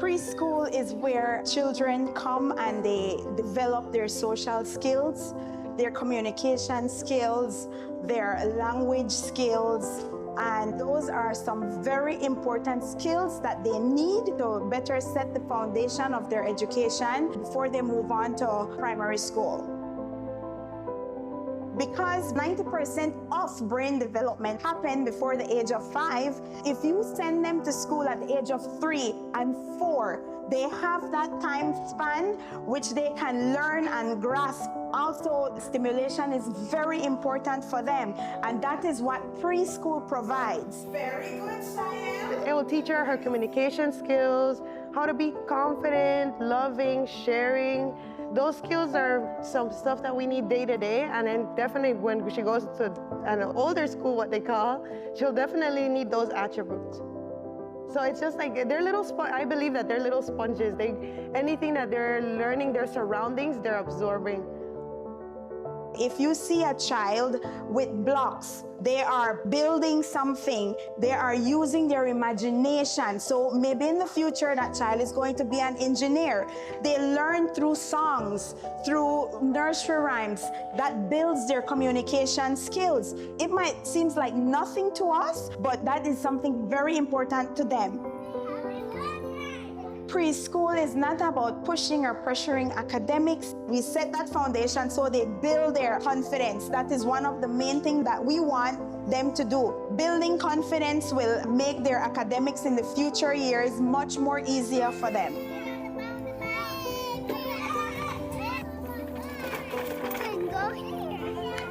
Preschool is where children come and they develop their social skills, their communication skills, their language skills, and those are some very important skills that they need to better set the foundation of their education before they move on to primary school. Because 90% of brain development happen before the age of 5, if you send them to school at the age of 3 and 4, they have that time span which they can learn and grasp. Also, stimulation is very important for them, and that is what preschool provides. Very good, Cheyenne. It will teach her communication skills, how to be confident, loving, sharing. Those skills are some stuff that we need day to day, and then definitely when she goes to an older school, what they call, she'll definitely need those attributes. So it's just like they're little I believe that they're little sponges. Anything that they're learning, their surroundings, they're absorbing. If you see a child with blocks, they are building something, they are using their imagination. So maybe in the future that child is going to be an engineer. They learn through songs, through nursery rhymes, that builds their communication skills. It might seem like nothing to us, but that is something very important to them. Preschool is not about pushing or pressuring academics. We set that foundation so they build their confidence. That is one of the main things that we want them to do. Building confidence will make their academics in the future years much more easier for them.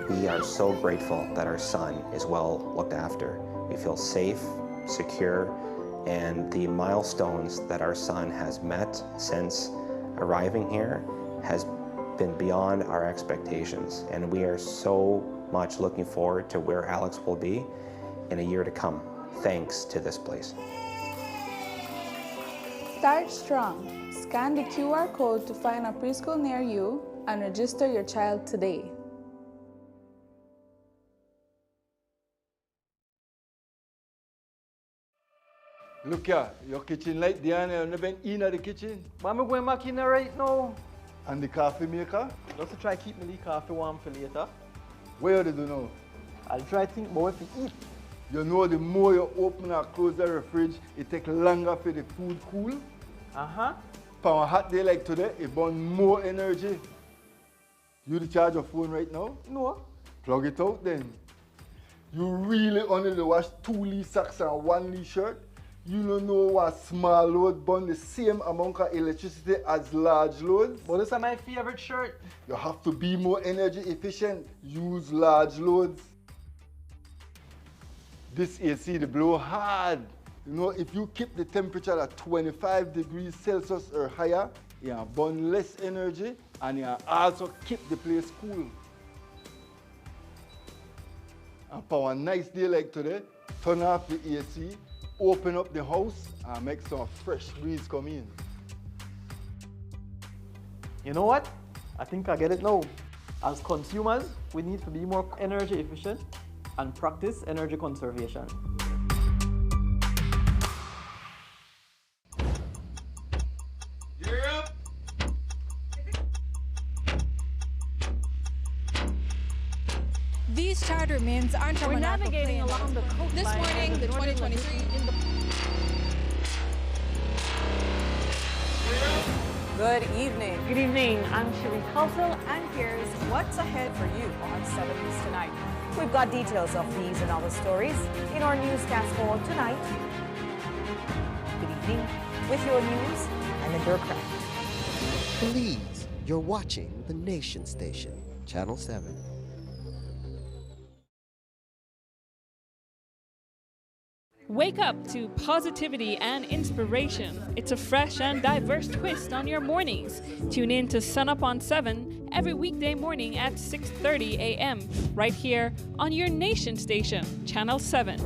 We are so grateful that our son is well looked after. We feel safe, secure, and the milestones that our son has met since arriving here has been beyond our expectations, and we are so much looking forward to where Alex will be in a year to come, thanks to this place. Start strong. Scan the QR code to find a preschool near you and register your child today. Look here, your kitchen light there and you been in the kitchen. But I'm going back in there right now. And the coffee maker? Just to try keep my coffee warm for later. Where did you know? I'll try to think about what to eat. You know the more you open and close the fridge, it takes longer for the food cool. Uh-huh. For a hot day like today, it burns more energy. You the charge your phone right now? No. Plug it out then. You really only to wash 2 Lee socks and 1 Lee shirt? You don't know what small load burn the same amount of electricity as large loads? But this is my favorite shirt. You have to be more energy efficient. Use large loads. This AC they blow hard. You know, if you keep the temperature at 25 degrees Celsius or higher, you burn less energy and you also keep the place cool. And for a nice day like today, turn off the AC, open up the house and make some fresh breeze come in. You know what? I think I get it now. As consumers, we need to be more energy efficient and practice energy conservation. These charter mints aren't from We're an navigating along the coastline. This morning, the 2023 Good evening. Good evening. I'm Shireen Khalsil, And here's what's ahead for you on 7 News Tonight. We've got details of these and other stories in our newscast for tonight. Good evening. With your news, I'm Indra Craft. Belize, you're watching the Nation Station, Channel 7. Wake up to positivity and inspiration. It's a fresh and diverse twist on your mornings. Tune in to Sunup on 7 every weekday morning at 6:30 a.m. right here on your Nation Station, Channel 7.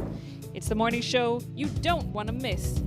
It's the morning show you don't want to miss.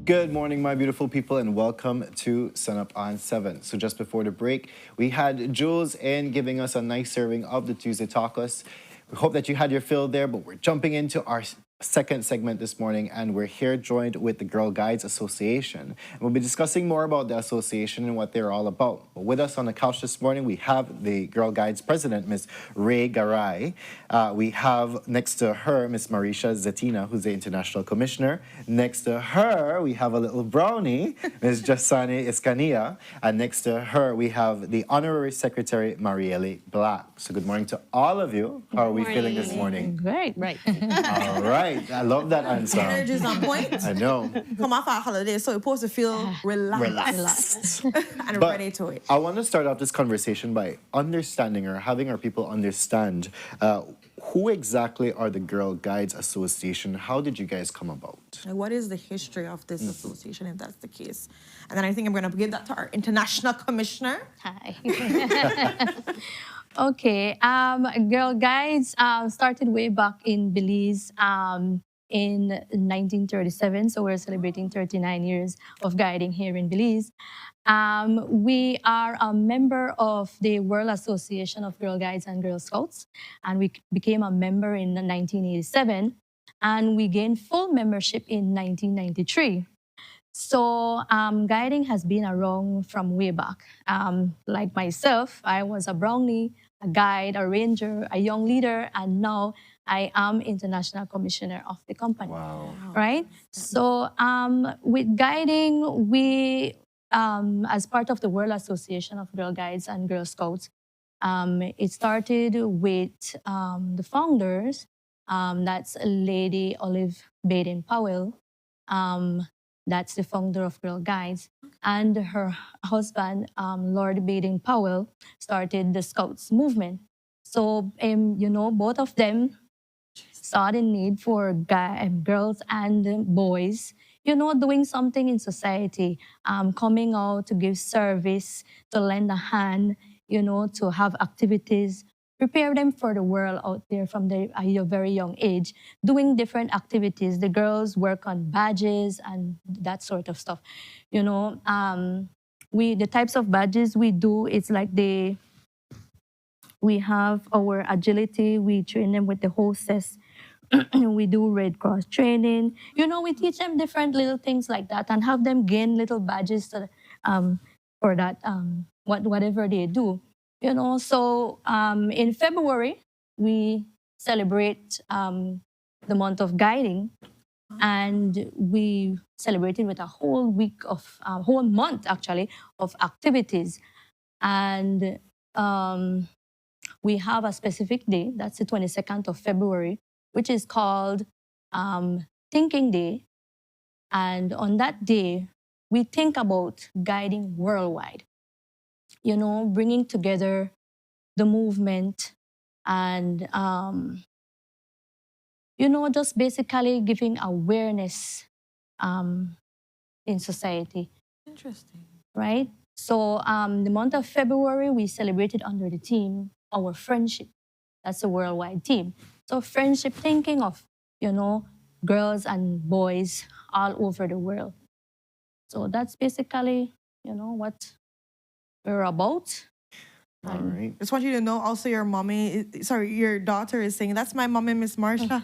Good morning, my beautiful people, and welcome to Sunup on 7. So just before the break, we had Jules in giving us a nice serving of the Tuesday Tacos. We hope that you had your fill there, but we're jumping into our second segment this morning, and we're here joined with the Girl Guides Association. And we'll be discussing more about the association and what they're all about. But with us on the couch this morning, we have the Girl Guides president, Ms. Ray Garay. We have next to her, Ms. Marisha Zetina, who's the international commissioner. Next to her, we have a little brownie, Ms. Jasani Escania. And next to her, we have the honorary secretary, Marielle Black. So good morning to all of you. How are we feeling this morning? Great. Right. All right. I love that answer. Energy's on point. I know. Come off our holiday, so we're supposed to feel relaxed and But ready to it. I want to start off this conversation by understanding or having our people understand who exactly are the Girl Guides Association? How did you guys come about? Like, what is the history of this association, if that's the case? And then I think I'm going to give that to our international commissioner. Hi. Okay. Girl Guides started way back in Belize in 1937. So we're celebrating 39 years of guiding here in Belize. We are a member of the World Association of Girl Guides and Girl Scouts, and we became a member in 1987, and we gained full membership in 1993. So guiding has been around from way back. Like myself, I was a brownie, a guide, a ranger, a young leader, and now I am international commissioner of the company. Wow. Right? So with guiding, we, as part of the World Association of Girl Guides and Girl Scouts, it started with the founders. That's Lady Olive Baden Powell. That's the founder of Girl Guides. And her husband, Lord Baden Powell, started the Scouts movement. So, both of them saw the need for girls and boys, doing something in society, coming out to give service, to lend a hand, to have activities, prepare them for the world out there from a very young age, doing different activities. The girls work on badges and that sort of stuff. The types of badges we do, it's like we have our agility, we train them with the horses. We do Red Cross training. We teach them different little things like that and have them gain little badges for that, whatever they do. So in February, we celebrate the month of guiding, and we celebrated with a whole week of, whole month actually, of activities. And we have a specific day, that's the 22nd of February, which is called Thinking Day. And on that day, we think about guiding worldwide, bringing together the movement and, just basically giving awareness in society. Interesting. Right? So the month of February, we celebrated under the theme, Our Friendship. That's a worldwide theme. So friendship, thinking of, girls and boys all over the world. So that's basically, what we're about. All right. Just want you to know also your your daughter is saying, that's my mommy, Miss Marsha,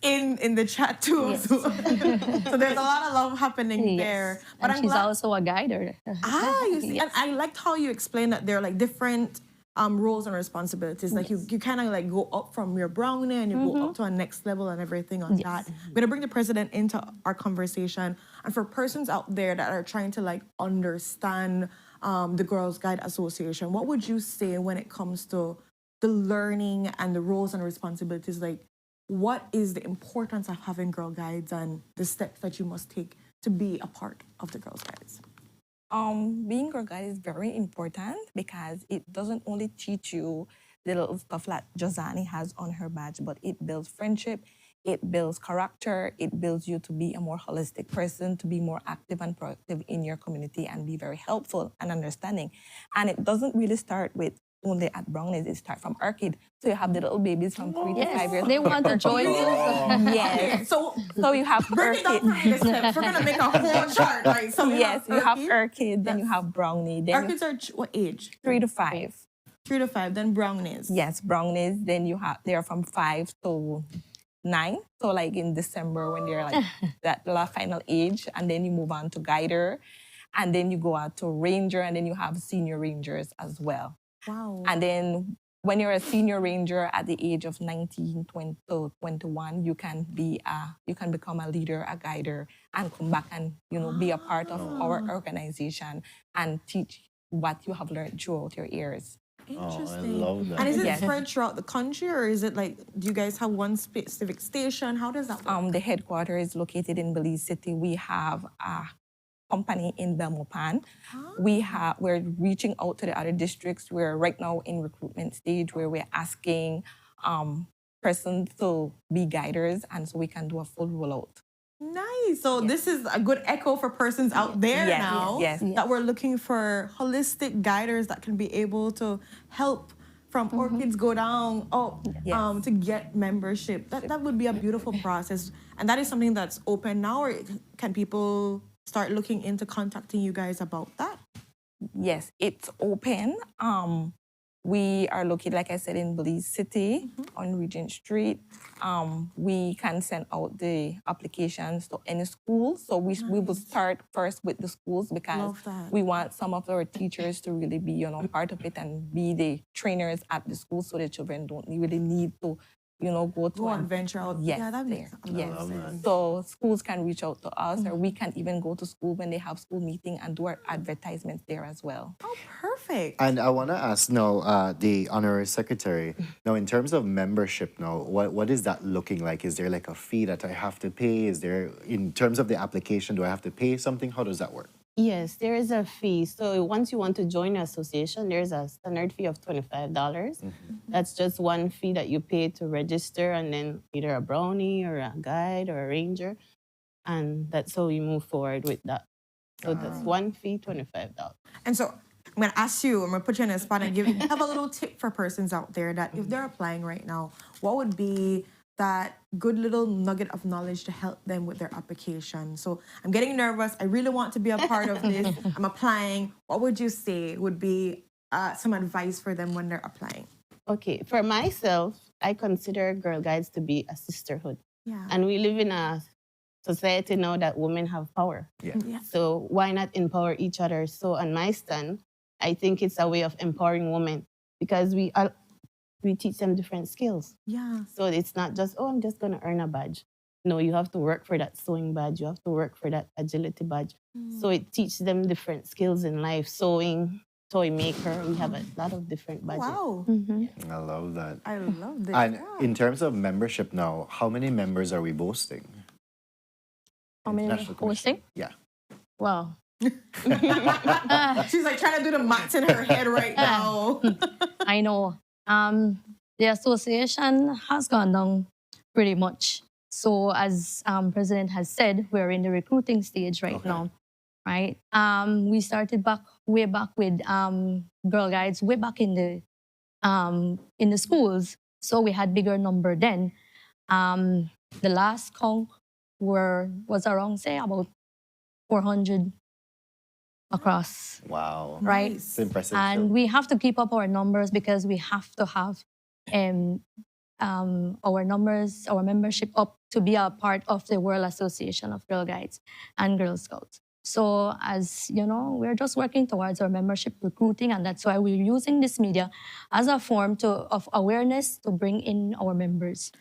in the chat too. Yes. So there's a lot of love happening there. But and she's also a guider. You see, and I liked how you explained that there are like different roles and responsibilities. Like you kind of like go up from your brownie and you go up to a next level and everything on that. We're gonna bring the president into our conversation. And for persons out there that are trying to like understand the Girls Guide Association, what would you say when it comes to the learning and the roles and responsibilities? Like, what is the importance of having Girl Guides and the steps that you must take to be a part of the Girls Guides? Being Girl Guide is very important because it doesn't only teach you the little stuff that Josani has on her badge, but it builds friendship, it builds character, it builds you to be a more holistic person, to be more active and proactive in your community and be very helpful and understanding. And it doesn't really start with only at brownies, it starts from orchid. So you have the little babies from 3 to 5 years. They want to join. Yes. So you have break it down for me, We're gonna make a whole chart, right? So yes, you have orchid, then you have brownie. Then orchids are what age? 3 to 5. 3 to 5, then brownies. Yes, brownies. Then you have they're from 5 to 9. So like in December when they're like that final age, and then you move on to guider, and then you go out to ranger, and then you have senior rangers as well. Wow. And then when you're a senior ranger at the age of 19, 20 to 21, you can become a leader, a guider, and come back and be a part of our organization and teach what you have learned throughout your years. Interesting. I love that. And is it spread throughout the country, or is it like, do you guys have one specific station? How does that work? The headquarters is located in Belize City. We have a company in Belmopan. We're reaching out to the other districts. We're right now in recruitment stage where we're asking persons to be guiders, and so we can do a full rollout. Nice. So this is a good echo for persons out there now that we're looking for holistic guiders that can be able to help from orchids go down up to get membership. That would be a beautiful process. And that is something that's open now, or can people start looking into contacting you guys about that? Yes, it's open. We are located, like I said, in Belize City on Regent Street. We can send out the applications to any school. So we will start first with the schools because Love that. we want some of our teachers to really be, part of it and be the trainers at the school so the children don't really need to, go and venture out. Yes, Yeah, that makes a lot yes. of sense. So schools can reach out to us, or we can even go to school when they have school meeting and do our advertisements there as well. Oh, perfect. And I want to ask now, the honorary secretary, now in terms of membership now, what is that looking like? Is there like a fee that I have to pay? Is there, in terms of the application, do I have to pay something? How does that work? Yes, there is a fee. So once you want to join an association, there's a standard fee of $25. That's just one fee that you pay to register, and then either a brownie or a guide or a ranger. And that's how you move forward with that. So that's one fee, $25. And so I'm going to ask you, I'm going to put you in a spot and have a little tip for persons out there that if they're applying right now, what would be that good little nugget of knowledge to help them with their application? So I'm getting nervous. I really want to be a part of this. I'm applying. What would you say would be some advice for them when they're applying? Okay, for myself, I consider Girl Guides to be a sisterhood. Yeah. And we live in a society now that women have power. Yeah. So why not empower each other? So on my stand, I think it's a way of empowering women because we teach them different skills. Yeah. So it's not just, I'm just going to earn a badge. No, you have to work for that sewing badge. You have to work for that agility badge. So it teaches them different skills in life. Sewing, toy maker, we have a lot of different badges. Wow. I love that. I love this. And in terms of membership now, how many members are we boasting? How many International Commission. hosting? Yeah. Wow. She's like trying to do the maths in her head right now. I know. The association has gone down pretty much. So as President has said, we're in the recruiting stage right now, right? We started way back with Girl Guides, way back in the schools. So we had bigger number then. The last count was around, say, about 400 across. Wow. Right? It's impressive. And we have to keep up our numbers because we have to have our numbers, our membership up to be a part of the World Association of Girl Guides and Girl Scouts. So as you know, we're just working towards our membership recruiting, and that's why we're using this media as a form of awareness to bring in our members.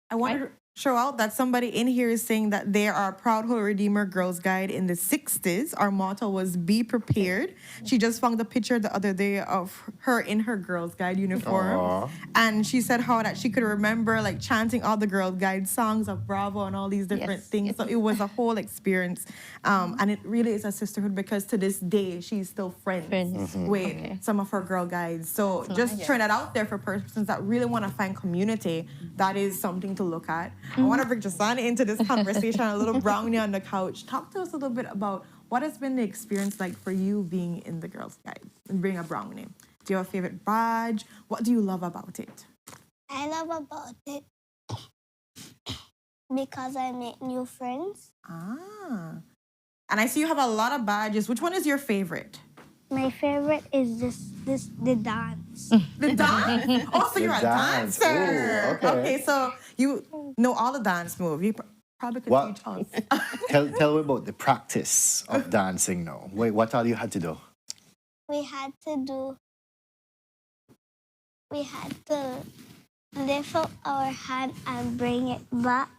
I want to show out that somebody in here is saying that they are a proud Holy Redeemer Girls Guide in the 60s. Our motto was be prepared. She just found a picture the other day of her in her Girls Guide uniform. Aww. And she said how that she could remember like chanting all the Girls Guide songs of Bravo and all these different things. So it was a whole experience. And it really is a sisterhood because to this day, she's still friends with some of her Girl Guides. So just throwing that out there for persons that really want to find community, that is something to look at. I want to bring Jasani into this conversation, a little brownie on the couch. Talk to us a little bit about what has been the experience like for you being in the Girls Guide and bring a brownie. Do you have a favorite badge? What do you love about it? I love about it because I make new friends. Ah. And I see you have a lot of badges. Which one is your favorite? My favorite is the dance. The dance? Oh, so you're a dance. dancer. Ooh, okay. So you know all the dance moves. You probably could teach us. Tell me about the practice of dancing now. Wait, what all you had to do? We had to lift up our hand and bring it back.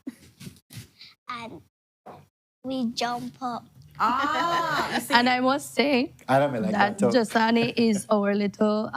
And we jump up. And I must say that Jasani is our little,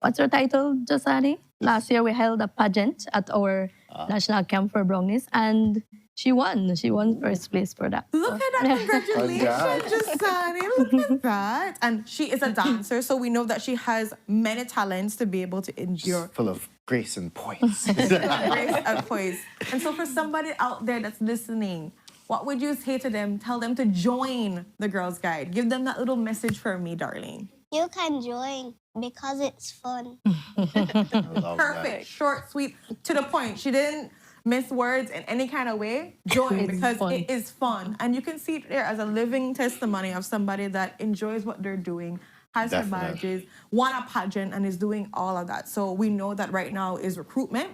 what's her title, Jasani? Last year we held a pageant at our National Camp for Brownies, and she won. She won first place for that. Look at that. Congratulations, Jasani. Look at that. And she is a dancer, so we know that she has many talents to be able to endure. Full of grace and poise. Grace and poise. And so for somebody out there that's listening, what would you say to them? Tell them to join the Girls Guide. Give them that little message for me, darling. You can join because it's fun. Perfect. Short, sweet, to the point. She didn't miss words in any kind of way. Join because it is fun. And you can see it there as a living testimony of somebody that enjoys what they're doing, has her Definitely. badges, won a pageant, and is doing all of that. So we know that right now is recruitment.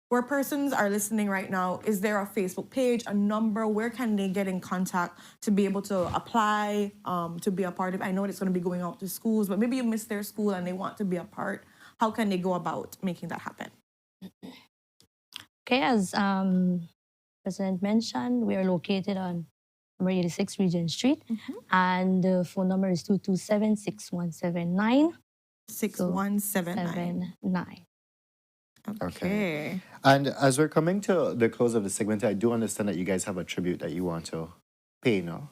Where persons are listening right now, is there a Facebook page, a number? Where can they get in contact to be able to apply, to be a part of? I know it's going to be going out to schools, but maybe you missed their school and they want to be a part. How can they go about making that happen? Okay, as President mentioned, we are located on number 86 Regent Street, and the phone number is 227-6179. 6179. Okay. And as we're coming to the close of the segment, I do understand that you guys have a tribute that you want to pay, no?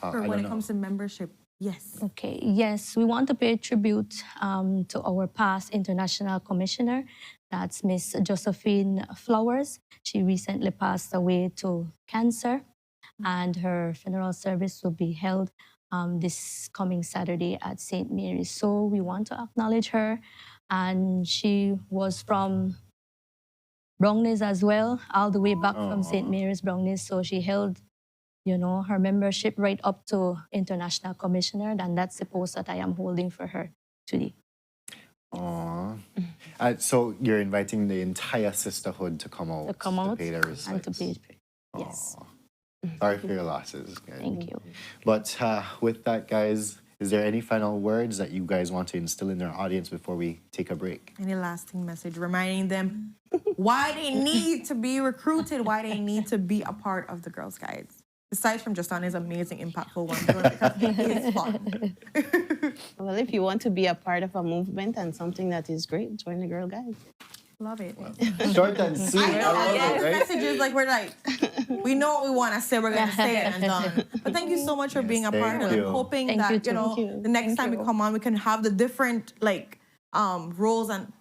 Or when it comes to membership, yes. Okay, yes, we want to pay tribute to our past international commissioner. That's Miss Josephine Flowers. She recently passed away to cancer, and her funeral service will be held this coming Saturday at St. Mary's. So we want to acknowledge her, and she was from Brownies as well, all the way back from St. Mary's Brownies. So she held, you know, her membership right up to international commissioner, and that's the post that I am holding for her today. Aww. So you're inviting the entire sisterhood to come out to pay their respects. And to pay. Yes. Sorry for your losses, guys. Thank you. But with that, guys, is there any final words that you guys want to instill in our audience before we take a break? Any lasting message reminding them why they need to be recruited, why they need to be a part of the Girl Scouts? Aside from Justana's amazing, impactful one, because it is fun. Well, if you want to be a part of a movement and something that is great, join the Girl Guides. Love it. Short and sweet. I know, love it, right? messages like we're like, we know what we want to say, we're going to say it and done. But thank you so much for being a part of it. I'm hoping that, you know, the next time we come on, we can have the different, like, roles and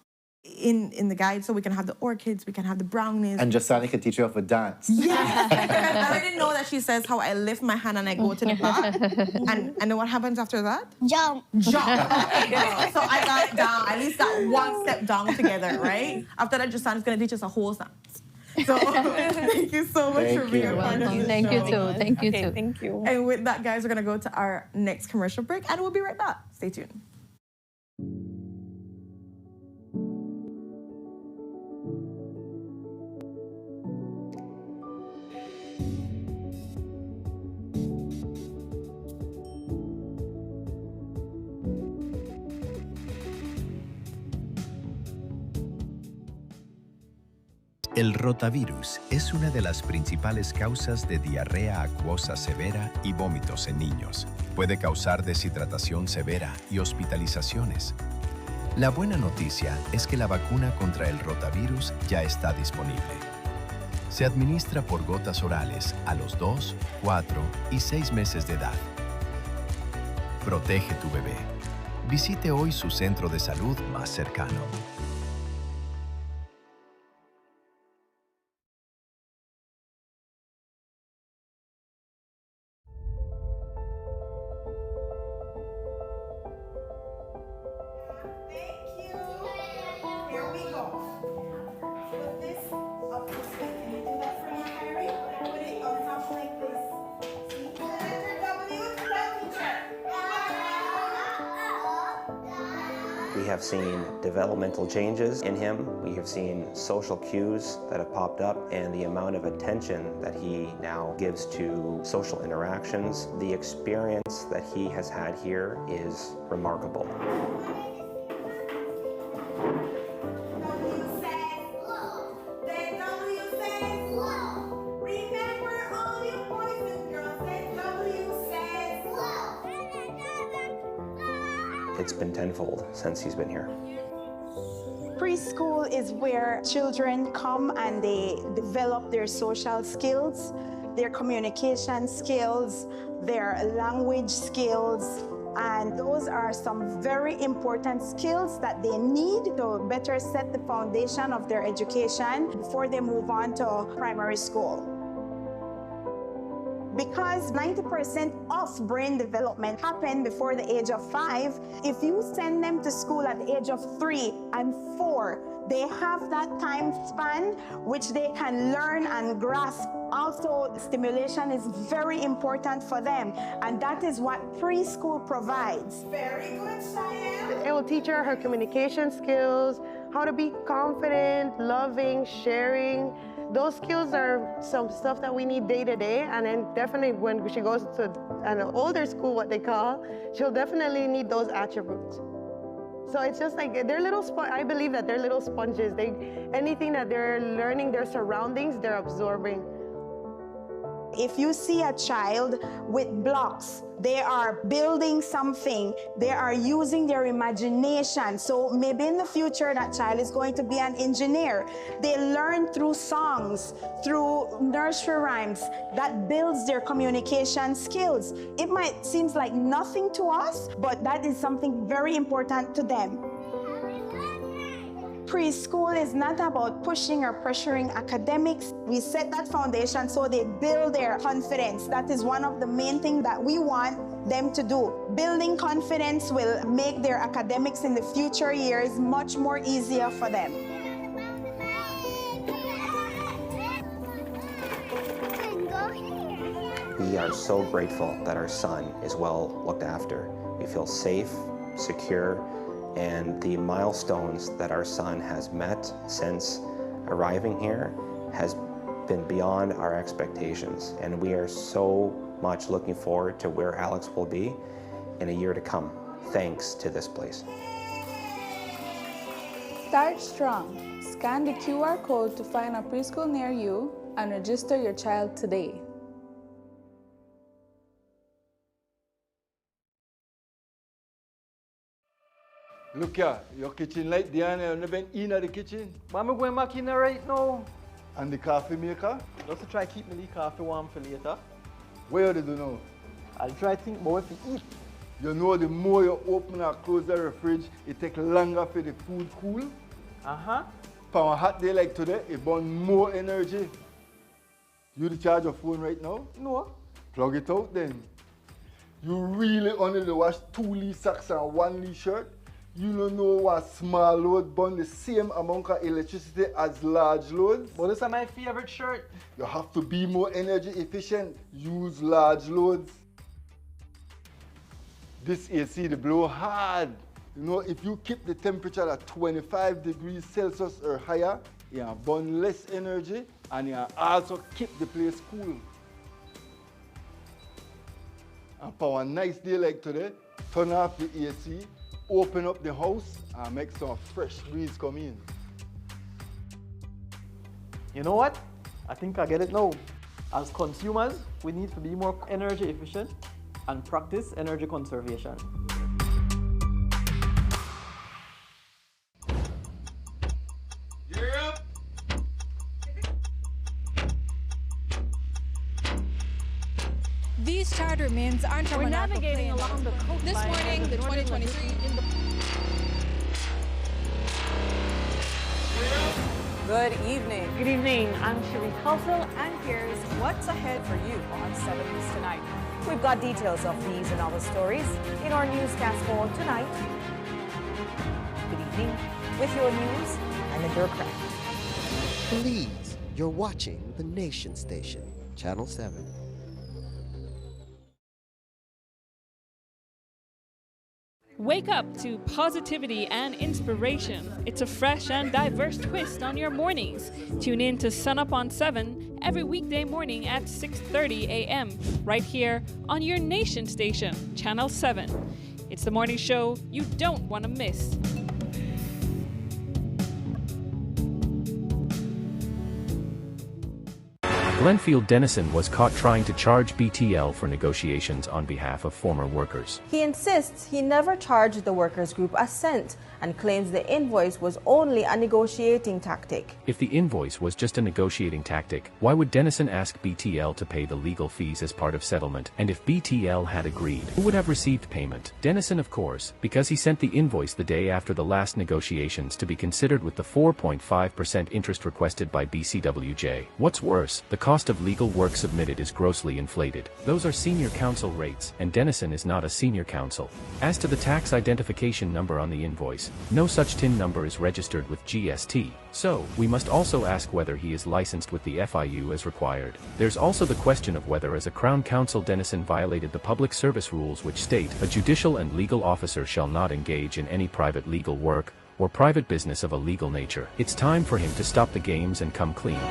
in the guide, so we can have the orchids, we can have the brownies. And Justana can teach you how to dance. Yes! I already know that she says how I lift my hand and I go to the back. And then what happens after that? Jump. Jump. Okay, girl. So I got it down, at least that one step down together, right? After that, Justana's going to teach us a whole dance. So thank you so much for being a part of the Thank you show. too. Thank you Okay, too. thank you. And with that, guys, we're going to go to our next commercial break and we'll be right back. Stay tuned. El rotavirus es una de las principales causas de diarrea acuosa severa y vómitos en niños. Puede causar deshidratación severa y hospitalizaciones. La buena noticia es que la vacuna contra el rotavirus ya está disponible. Se administra por gotas orales a los 2, 4 y 6 meses de edad. Protege tu bebé. Visite hoy su centro de salud más cercano. We have seen developmental changes in him. We have seen social cues that have popped up, and the amount of attention that he now gives to social interactions. The experience that he has had here is remarkable. It's been tenfold since he's been here. Preschool is where children come and they develop their social skills, their communication skills, their language skills, and those are some very important skills that they need to better set the foundation of their education before they move on to primary school. Because 90% of brain development happen before the age of 5, if you send them to school at the age of 3 and 4, they have that time span which they can learn and grasp Also, stimulation is very important for them, and that is what preschool provides. Very good, Cheyenne. It will teach her her communication skills, how to be confident, loving, sharing. Those skills are some stuff that we need day to day, and then definitely when she goes to an older school, what they call, she'll definitely need those attributes. So it's just like they're little I believe that they're little sponges. Anything that they're learning, their surroundings, they're absorbing. If you see a child with blocks, they are building something, they are using their imagination. So maybe in the future that child is going to be an engineer. They learn through songs, through nursery rhymes, that builds their communication skills. It might seem like nothing to us, but that is something very important to them. Preschool is not about pushing or pressuring academics. We set that foundation so they build their confidence. That is one of the main things that we want them to do. Building confidence will make their academics in the future years much more easier for them. We are so grateful that our son is well looked after. We feel safe, secure, and the milestones that our son has met since arriving here has been beyond our expectations. And we are so much looking forward to where Alex will be in a year to come, thanks to this place. Start strong. Scan the QR code to find a preschool near you and register your child today. Look here, your kitchen light there and you've been in the kitchen. But I'm going back in there right now. And the coffee maker? Just to try to keep me the coffee warm for later. Where do you know? I'll try to think about what to eat. You know the more you open and close the fridge, it takes longer for the food cool. Uh-huh. For a hot day like today, it burns more energy. You the charge your phone right now? No. Plug it out then. You really only wash 2 socks and 1 shirt? You don't know what small load burn the same amount of electricity as large loads? But this is my favorite shirt. You have to be more energy efficient. Use large loads. This AC, they blow hard. You know, if you keep the temperature at 25 degrees Celsius or higher, you burn less energy and you also keep the place cool. And for a nice day like today, turn off the AC, open up the house and make some fresh breeze come in. You know what? I think I get it now. As consumers, we need to be more energy efficient and practice energy conservation. These charter mints aren't We're navigating along the coastline. This morning, the 2023. Good evening. Good evening. I'm Cherie Kelso, And here's what's ahead for you on 7 News Tonight. We've got details of these and other stories in our newscast for tonight. Good evening. With your news, I'm Indira Craig. Belize, you're watching the Nation Station, Channel 7. Wake up to positivity and inspiration. It's a fresh and diverse twist on your mornings. Tune in to Sunup on 7 every weekday morning at 6:30 a.m. right here on your Nation Station, Channel 7. It's the morning show you don't want to miss. Glenfield Dennison was caught trying to charge BTL for negotiations on behalf of former workers. He insists he never charged the workers group a cent and claims the invoice was only a negotiating tactic. If the invoice was just a negotiating tactic, why would Dennison ask BTL to pay the legal fees as part of settlement? And if BTL had agreed, who would have received payment? Dennison, of course, because he sent the invoice the day after the last negotiations to be considered with the 4.5% interest requested by BCWJ. What's worse, the cost of legal work submitted is grossly inflated. Those are senior counsel rates, and Denison is not a senior counsel. As to the tax identification number on the invoice, no such TIN number is registered with GST, so we must also ask whether he is licensed with the FIU as required. There's also the question of whether as a Crown Counsel Denison violated the public service rules which state a judicial and legal officer shall not engage in any private legal work or private business of a legal nature. It's time for him to stop the games and come clean.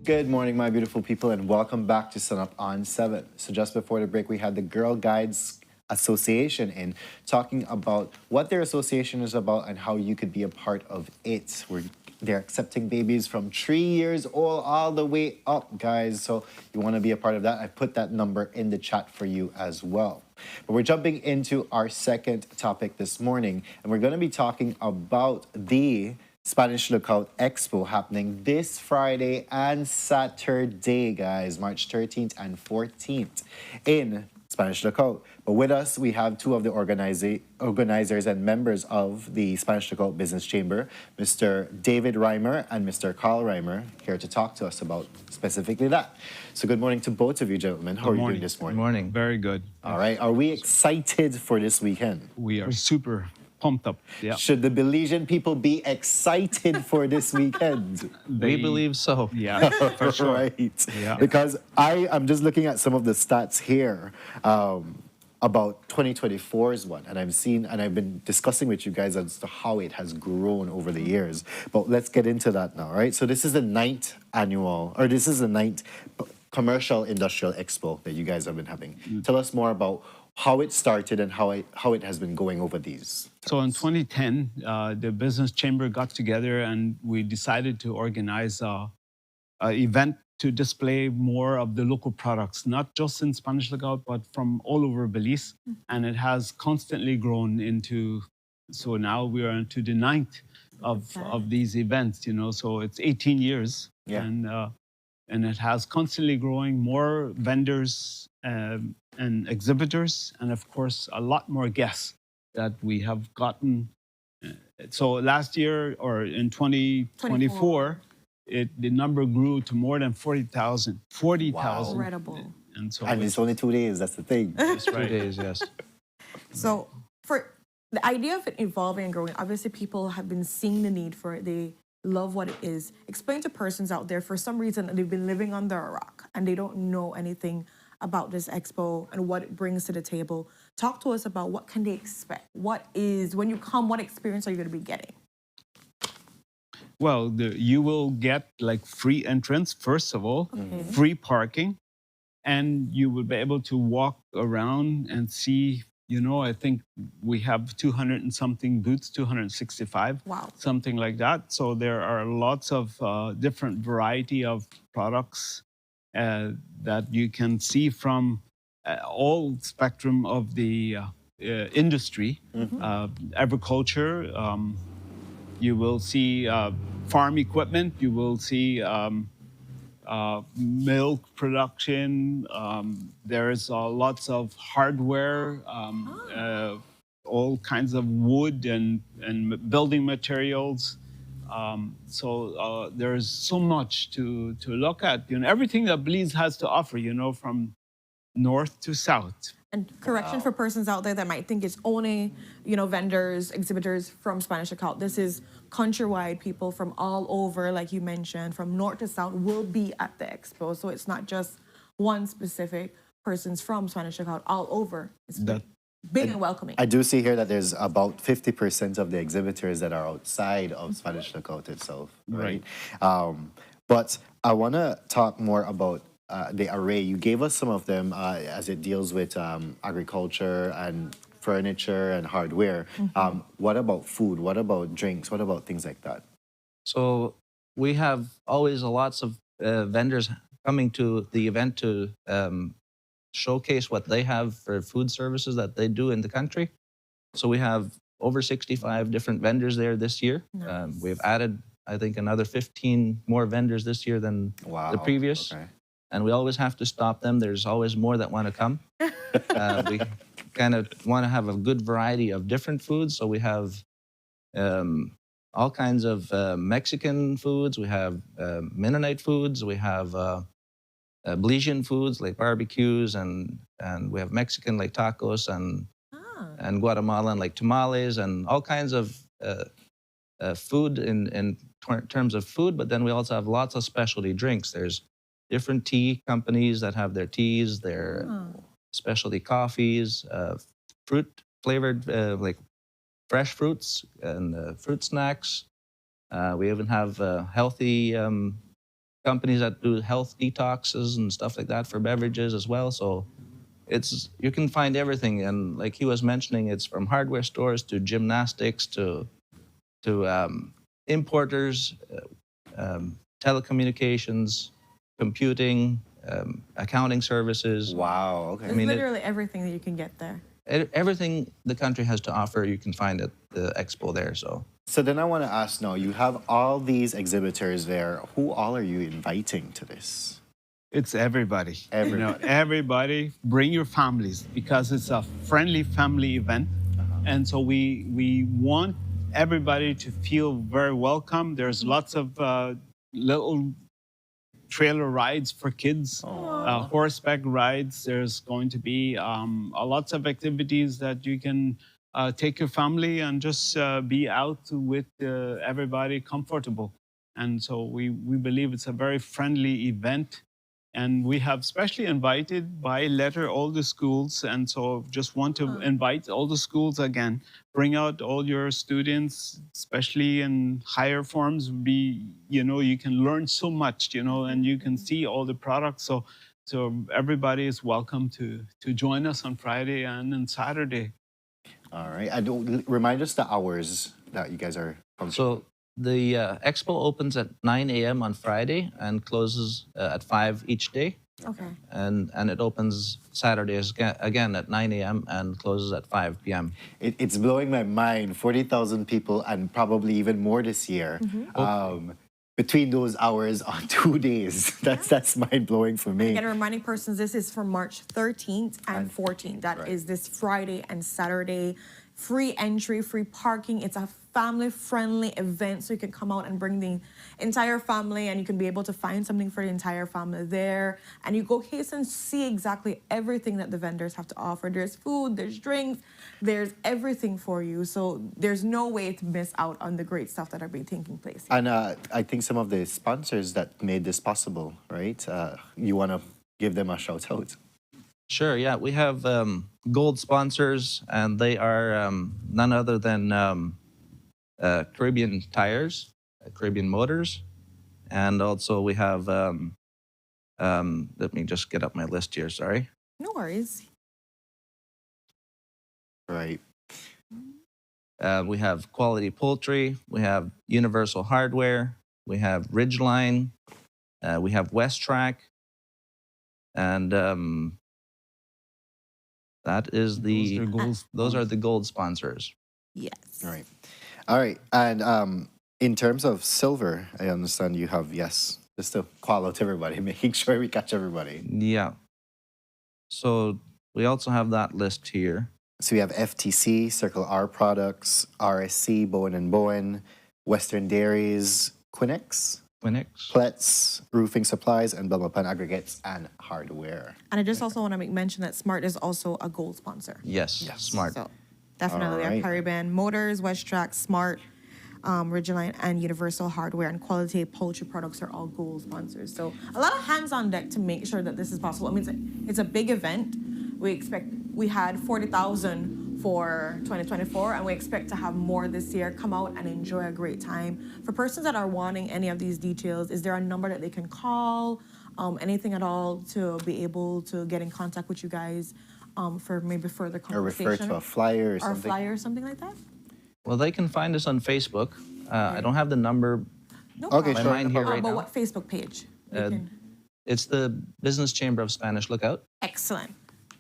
Good morning, my beautiful people, and welcome back to Sunup on 7. So just before the break, we had the Girl Guides Association in talking about what their association is about and how you could be a part of it. They're accepting babies from 3 years old all the way up, guys. So you want to be a part of that. I put that number in the chat for you as well. But we're jumping into our second topic this morning, and we're going to be talking about the Spanish Lookout Expo happening this Friday and Saturday, guys, March 13th and 14th in Spanish Lookout. But with us, we have two of the organizers and members of the Spanish Lookout Business Chamber, Mr. David Reimer and Mr. Carl Reimer, here to talk to us about specifically that. So good morning to both of you, gentlemen. How are you doing this morning? Good morning. Very good. All right. Are we excited for this weekend? We are super pumped up. Yeah. Should the Belizean people be excited for this weekend? We believe so. Yeah, for sure. Right. Yeah. Because I'm just looking at some of the stats here about 2024's one, and I've been discussing with you guys as to how it has grown over the years. But let's get into that now, right? So this is the ninth commercial industrial expo that you guys have been having. Tell us more about how it started and how it has been going over these. So in 2010, the business chamber got together and we decided to organize an event to display more of the local products, not just in Spanish Lookout, but from all over Belize. And it has constantly grown into, so now we are into the 9th of these events, you know, so it's 18 years. Yeah. And it has constantly growing, more vendors and exhibitors, and of course, a lot more guests that we have gotten. So last year, or in 2024, the number grew to more than 40,000. 40,000. Incredible. And it's only 2 days, that's the thing. That's right. 2 days, yes. So for the idea of it evolving and growing, obviously people have been seeing the need for it. They love what it is. Explain to persons out there, for some reason, they've been living under a rock and they don't know anything about this expo and what it brings to the table. Talk to us about what can they expect? When you come, what experience are you going to be getting? Well, you will get like free entrance, first of all, free parking, and you will be able to walk around and see, you know, I think we have 200 and something booths, 265, something like that. So there are lots of different variety of products that you can see from all spectrum of the industry, agriculture. You will see farm equipment. You will see milk production. There's lots of hardware, all kinds of wood and building materials. So there's so much to look at. You know, everything that Belize has to offer, you know, from north to south. And correction for persons out there that might think it's only, you know, vendors, exhibitors from Spanish Lookout. This is countrywide. People from all over, like you mentioned, from north to south will be at the expo. So it's not just one specific persons from Spanish Lookout, all over. It's big and welcoming. I do see here that there's about 50% of the exhibitors that are outside of Spanish Lookout itself, right? But I want to talk more about the array. You gave us some of them as it deals with agriculture and furniture and hardware. What about food? What about drinks? What about things like that? So we have always lots of vendors coming to the event to showcase what they have for food services that they do in the country. So we have over 65 different vendors there this year. We've added I think, another 15 more vendors this year than the previous. Okay. And we always have to stop them. There's always more that want to come. We kind of want to have a good variety of different foods. So we have all kinds of Mexican foods. We have Mennonite foods. We have Belizean foods like barbecues, and we have Mexican like tacos, and Guatemalan like tamales, and all kinds of food in terms of food. But then we also have lots of specialty drinks. There's different tea companies that have their teas, their specialty coffees, fruit flavored like fresh fruits and fruit snacks. We even have healthy companies that do health detoxes and stuff like that for beverages as well. So you can find everything. And like he was mentioning, it's from hardware stores to gymnastics to importers, telecommunications, computing, accounting services. Wow, okay. It's literally everything that you can get there. Everything the country has to offer, you can find at the expo there. So then I want to ask now, you have all these exhibitors there. Who all are you inviting to this? It's everybody. Everybody. You know, everybody. Bring your families because it's a friendly family event. And so we want everybody to feel very welcome. There's lots of little trailer rides for kids, horseback rides. There's going to be lots of activities that you can take your family and just be out with everybody comfortable. And so we believe it's a very friendly event. And we have specially invited by letter all the schools. And so just want to invite all the schools again. Bring out all your students, especially in higher forms. You can learn so much, and you can see all the products. So everybody is welcome to join us on Friday and on Saturday. All right. Remind us the hours that you guys are functioning. So the expo opens at 9 a.m. on Friday and closes at 5 each day. Okay. And it opens Saturdays again at 9 a.m. and closes at 5 p.m. It's blowing my mind. 40,000 people and probably even more this year. Between those hours on 2 days. That's mind-blowing for me. Again, reminding persons, this is from March 13th and 14th. That is this Friday and Saturday. Free entry, free parking. It's a family-friendly event, so you can come out and bring the entire family, and you can be able to find something for the entire family there. And you go case and see exactly everything that the vendors have to offer. There's food, there's drinks, there's everything for you. So there's no way to miss out on the great stuff that are being taking place. And I think some of the sponsors that made this possible, right? You want to give them a shout out. Sure, yeah. We have gold sponsors, and they are none other than Caribbean Tires, Caribbean Motors, and also we have, let me just get up my list here, sorry. No worries. Right. We have Quality Poultry, we have Universal Hardware, we have Ridgeline, we have West Track, and that is those are the gold sponsors. Yes. All right. And in terms of silver, I understand you have, just to call out everybody, making sure we catch everybody. Yeah. So we also have that list here. So we have FTC, Circle R Products, RSC, Bowen & Bowen, Western Dairies, Quinex, Pletz, Roofing Supplies, and Belmopan Aggregates and Hardware. And I just also want to make mention that Smart is also a gold sponsor. Yes. Smart. So definitely our Caribbean Motors, West Track, Smart, Ridgeline, and Universal Hardware and Quality Poultry Products are all gold sponsors. So a lot of hands on deck to make sure that this is possible. I mean, it's a big event. We had 40,000 for 2024, and we expect to have more this year. Come out and enjoy a great time. For persons that are wanting any of these details, is there a number that they can call, anything at all, to be able to get in contact with you guys for maybe further conversation? Or refer to a flyer or something? Or a flyer or something like that? Well, they can find us on Facebook. I don't have the number No in problem. my mind here right But now. what Facebook page? It's the Business Chamber of Spanish Lookout. Excellent.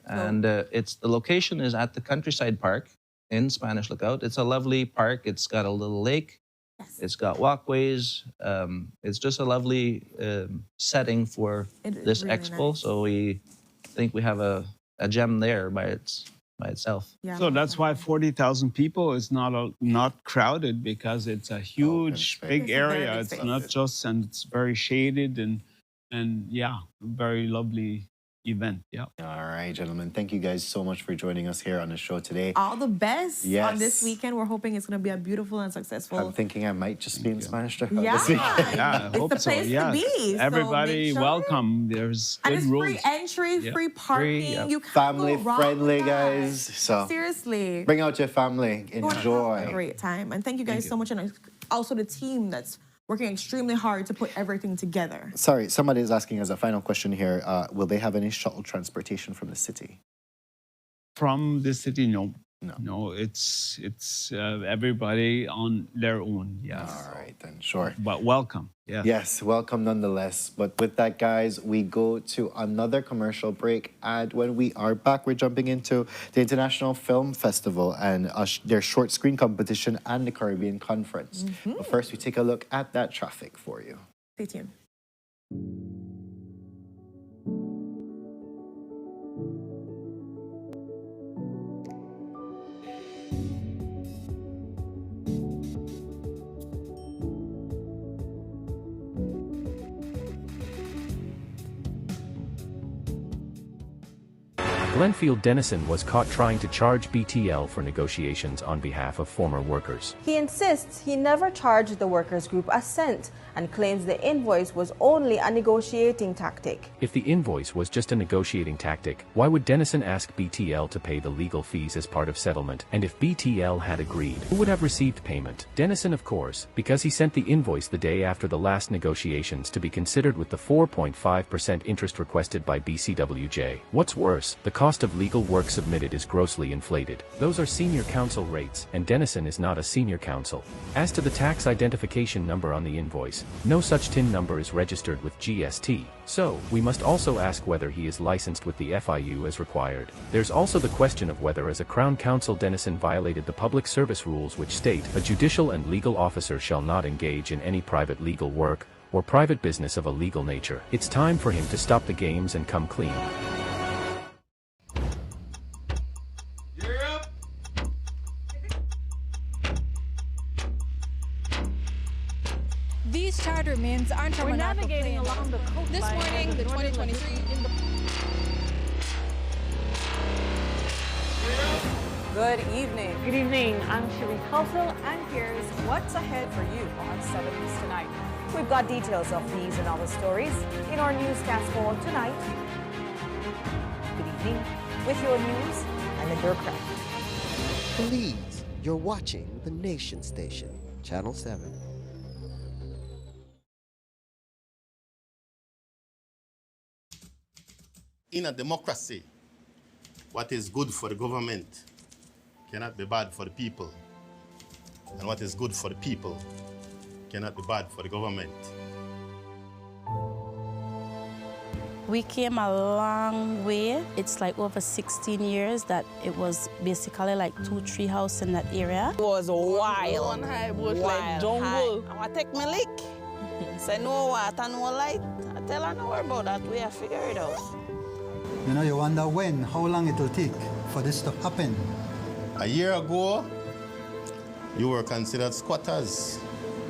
And the location is at the Countryside Park in Spanish Lookout. It's a lovely park. It's got a little lake. It's got walkways. It's just a lovely setting for this really expo. nice. So we think we have a gem there by itself. Yeah. So that's why 40,000 people is not crowded, because it's a huge, big It's a very area. big It's space. not just, and it's very shaded and yeah, very lovely event. Yeah. All right, gentlemen. Thank you guys so much for joining us here on the show today. All the best on this Yes. weekend. We're hoping it's going to be a beautiful and successful. I'm thinking I might just be in Spanish Town Yeah. this weekend. Yeah, I It's hope the so. place to Yes. be, so Everybody make sure. welcome. There's And good it's rules. free entry, Yeah. free parking. Free, You can't family go wrong friendly, with that. guys. So Seriously. bring out your family. Go and have a Enjoy. great time. And thank you guys so much. And also the team that's working extremely hard to put everything together. Sorry, somebody is asking as a final question here. Will they have any shuttle transportation from the city? From the city, no. No, it's everybody on their own. Yes. All right, then, sure. But welcome. Yeah. Yes, welcome nonetheless. But with that, guys, we go to another commercial break. And when we are back, we're jumping into the International Film Festival and their short screen competition and the Caribbean Conference. But first, we take a look at that traffic for you. Stay tuned. Glenfield Dennison was caught trying to charge BTL for negotiations on behalf of former workers. He insists he never charged the workers group a cent and claims the invoice was only a negotiating tactic. If the invoice was just a negotiating tactic, why would Dennison ask BTL to pay the legal fees as part of settlement? And if BTL had agreed, who would have received payment? Dennison, of course, because he sent the invoice the day after the last negotiations to be considered with the 4.5% interest requested by BCWJ. What's worse, the cost of legal work submitted is grossly inflated. Those are senior counsel rates, and Dennison is not a senior counsel. As to the tax identification number on the invoice, no such TIN number is registered with GST. So, we must also ask whether he is licensed with the FIU as required. There's also the question of whether as a Crown Counsel Dennison violated the public service rules which state, a judicial and legal officer shall not engage in any private legal work, or private business of a legal nature. It's time for him to stop the games and come clean. These charter mints aren't from We're an navigating along the coastline. This morning, of the northern 2023 Good evening. Good evening. I'm Cherie Kelso, And here's what's ahead for you on 7 News Tonight. We've got details of these and other stories in our newscast for tonight. Good evening. With your news, I'm Indra Craft. Belize, you're watching the Nation Station, Channel 7. In a democracy, what is good for the government cannot be bad for the people. And what is good for the people cannot be bad for the government. We came a long way. It's like over 16 years that it was basically like 2-3 houses in that area. It was wild. One high bush like jungle. I want to take my lick. Say no water, no light. I tell her no worry about that. We have figured it out. You know, you wonder how long it will take for this to happen. A year ago, you were considered squatters.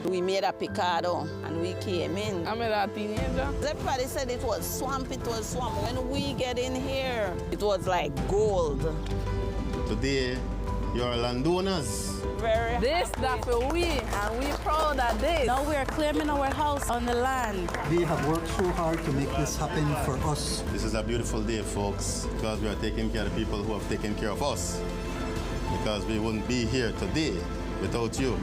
We made a picado and we came in. I made a teenager. Everybody said it was swamp, it was swamp. When we get in here, it was like gold. Today, you're landowners. This that for we, and we proud of this. Now we're claiming our house on the land. We have worked so hard to make this happen for us. This is a beautiful day, folks, because we are taking care of the people who have taken care of us. Because we wouldn't be here today without you.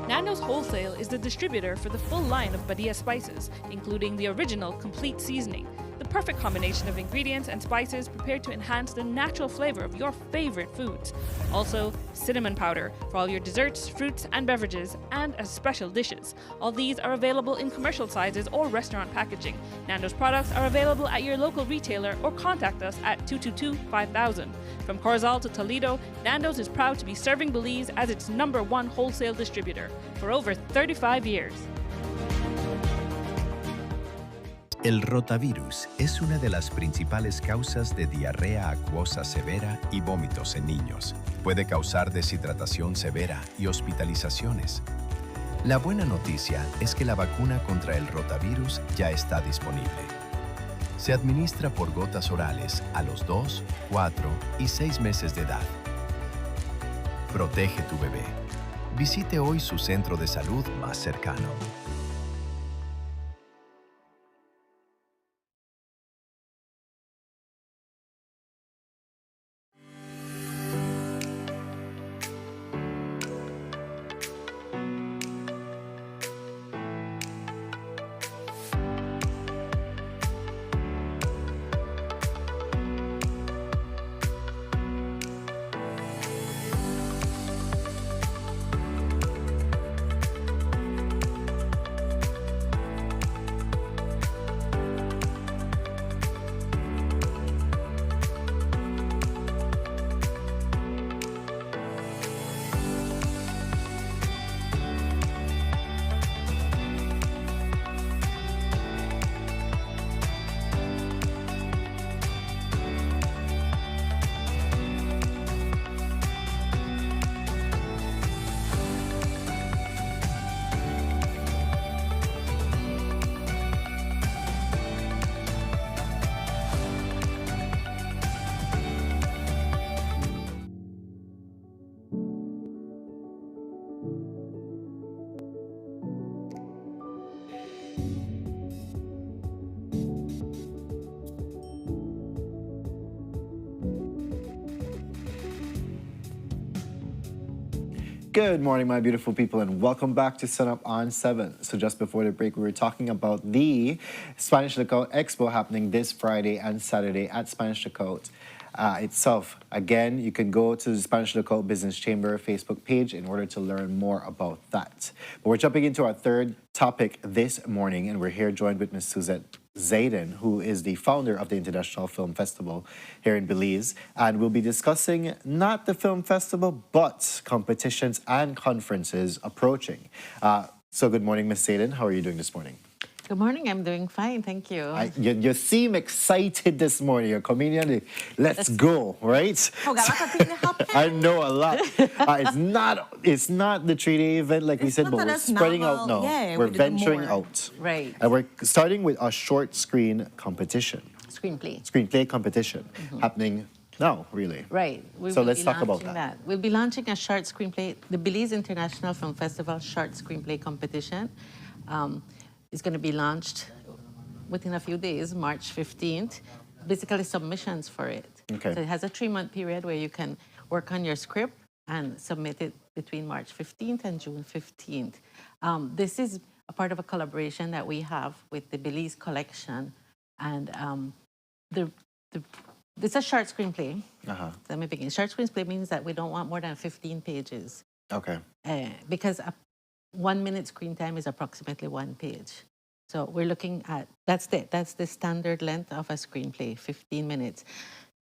Nando's Wholesale is the distributor for the full line of Badia spices, including the original complete seasoning. the perfect combination of ingredients and spices prepared to enhance the natural flavor of your favorite foods. Also, cinnamon powder for all your desserts, fruits, and beverages, and as special dishes. All these are available in commercial sizes or restaurant packaging. Nando's products are available at your local retailer or contact us at 222-5000. From Corozal to Toledo, Nando's is proud to be serving Belize as its #1 wholesale distributor for over 35 years. El rotavirus es una de las principales causas de diarrea acuosa severa y vómitos en niños. Puede causar deshidratación severa y hospitalizaciones. La buena noticia es que la vacuna contra el rotavirus ya está disponible. Se administra por gotas orales a los 2, 4 y 6 meses de edad. Protege tu bebé. Visite hoy su centro de salud más cercano. Good morning, my beautiful people, and welcome back to Sunup on 7. So just before the break, we were talking about the Spanish Lookout Expo happening this Friday and Saturday at Spanish Lookout itself. Again, you can go to the Spanish Lookout Business Chamber Facebook page in order to learn more about that. But we're jumping into our third topic this morning, and we're here joined with Ms. Suzette Zayden, who is the founder of the International Film Festival here in Belize. And we'll be discussing not the film festival, but competitions and conferences approaching. So good morning, Ms. Zayden. How are you doing this morning? Good morning. I'm doing fine. Thank you. You seem excited this morning. You're coming in. Let's go, right? I know a lot. It's not the 3-day event like we said, but we're spreading out now. Yeah, we're venturing out. Right. And we're starting with a short screen competition. Screenplay competition happening now, really. Right. So let's talk about that. We'll be launching a short screenplay, the Belize International Film Festival short screenplay competition. It's going to be launched within a few days, March 15th. Basically, submissions for it. Okay. So it has a 3-month period where you can work on your script and submit it between March 15th and June 15th. This is a part of a collaboration that we have with the Belize Collection. And it's a short screenplay. Let me begin. Short screenplay means that we don't want more than 15 pages. Okay. Because 1 minute screen time is approximately 1 page. So we're looking at, that's the standard length of a screenplay, 15 minutes,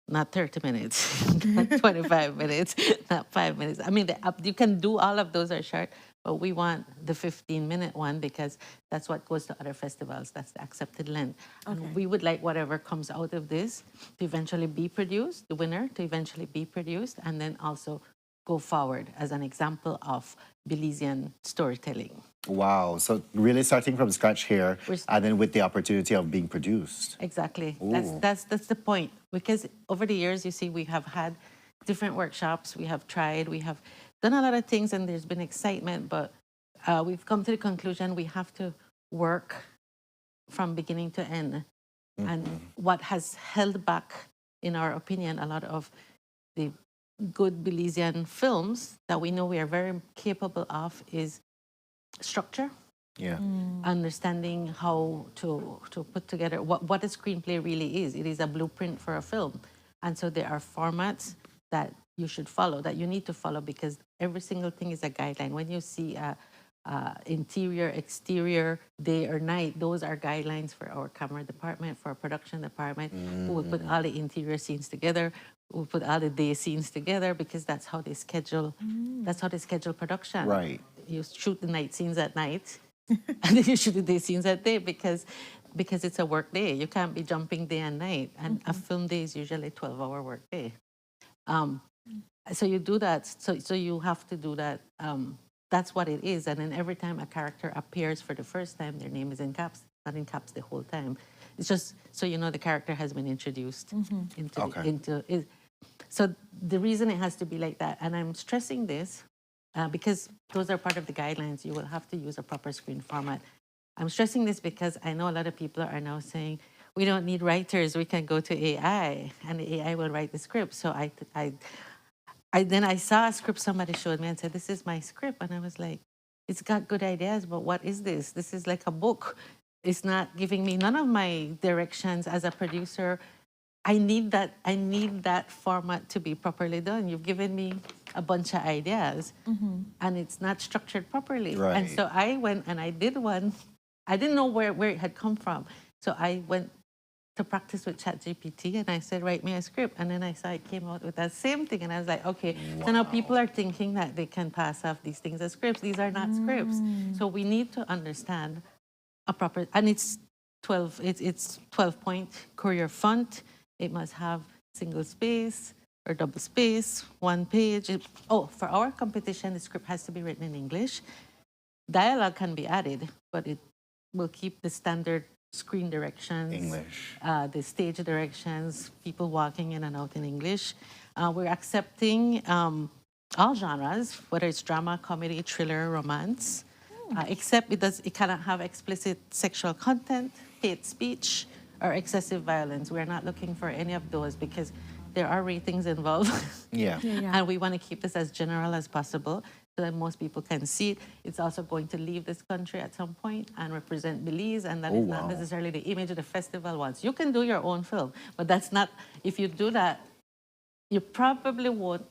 not 30 minutes, not 25 minutes, not 5 minutes. I mean, you can do all of those are short, but we want the 15-minute one because that's what goes to other festivals. That's the accepted length. Okay. And we would like whatever comes out of this to eventually be produced, the winner to eventually be produced, and then also go forward as an example of Belizean storytelling. Wow. So really starting from scratch here, and then with the opportunity of being produced. Exactly. Ooh. That's the point. Because over the years, you see, we have had different workshops. We have tried. We have done a lot of things, and there's been excitement. But we've come to the conclusion we have to work from beginning to end. And what has held back, in our opinion, a lot of the good Belizean films that we know we are very capable of is structure Yeah. Understanding how to put together what a screenplay really is. It is a blueprint for a film. And so there are formats that you should follow, that you need to follow, because every single thing is a guideline. When you see interior, exterior, day or night, those are guidelines for our camera department, for our production department, who will put all the interior scenes together, who will put all the day scenes together, because that's how they schedule, that's how they schedule production. Right. You shoot the night scenes at night, and then you shoot the day scenes at day, because it's a work day. You can't be jumping day and night. And a film day is usually a 12-hour work day. So you do that. So you have to do that. That's what it is. And then every time a character appears for the first time, their name is in caps, not in caps the whole time. It's just so you know the character has been introduced into it. So the reason it has to be like that, and I'm stressing this because those are part of the guidelines. You will have to use a proper screen format. I'm stressing this because I know a lot of people are now saying, we don't need writers, we can go to AI, and the AI will write the script. So then I saw a script somebody showed me and said, this is my script. And I was like, it's got good ideas, but what is this? This is like a book. It's not giving me none of my directions as a producer. I need that format to be properly done. You've given me a bunch of ideas, and it's not structured properly. Right. And so I went and I did one. I didn't know where it had come from. So I went to practice with ChatGPT, and I said, write me a script. And then I saw it came out with that same thing. And I was like, okay, so now people are thinking that they can pass off these things as scripts. These are not scripts. So we need to understand a proper, and it's 12-point Courier font. It must have single space or double space, one page. For our competition, the script has to be written in English. Dialogue can be added, but it will keep the standard screen directions, English, the stage directions, people walking in and out in English. We're accepting all genres, whether it's drama, comedy, thriller, romance, except it cannot have explicit sexual content, hate speech, or excessive violence. We're not looking for any of those because there are ratings involved. Yeah. And we want to keep this as general as possible so that most people can see it. It's also going to leave this country at some point and represent Belize, and that is not necessarily the image of the festival wants. You can do your own film, but that's not, if you do that, you probably won't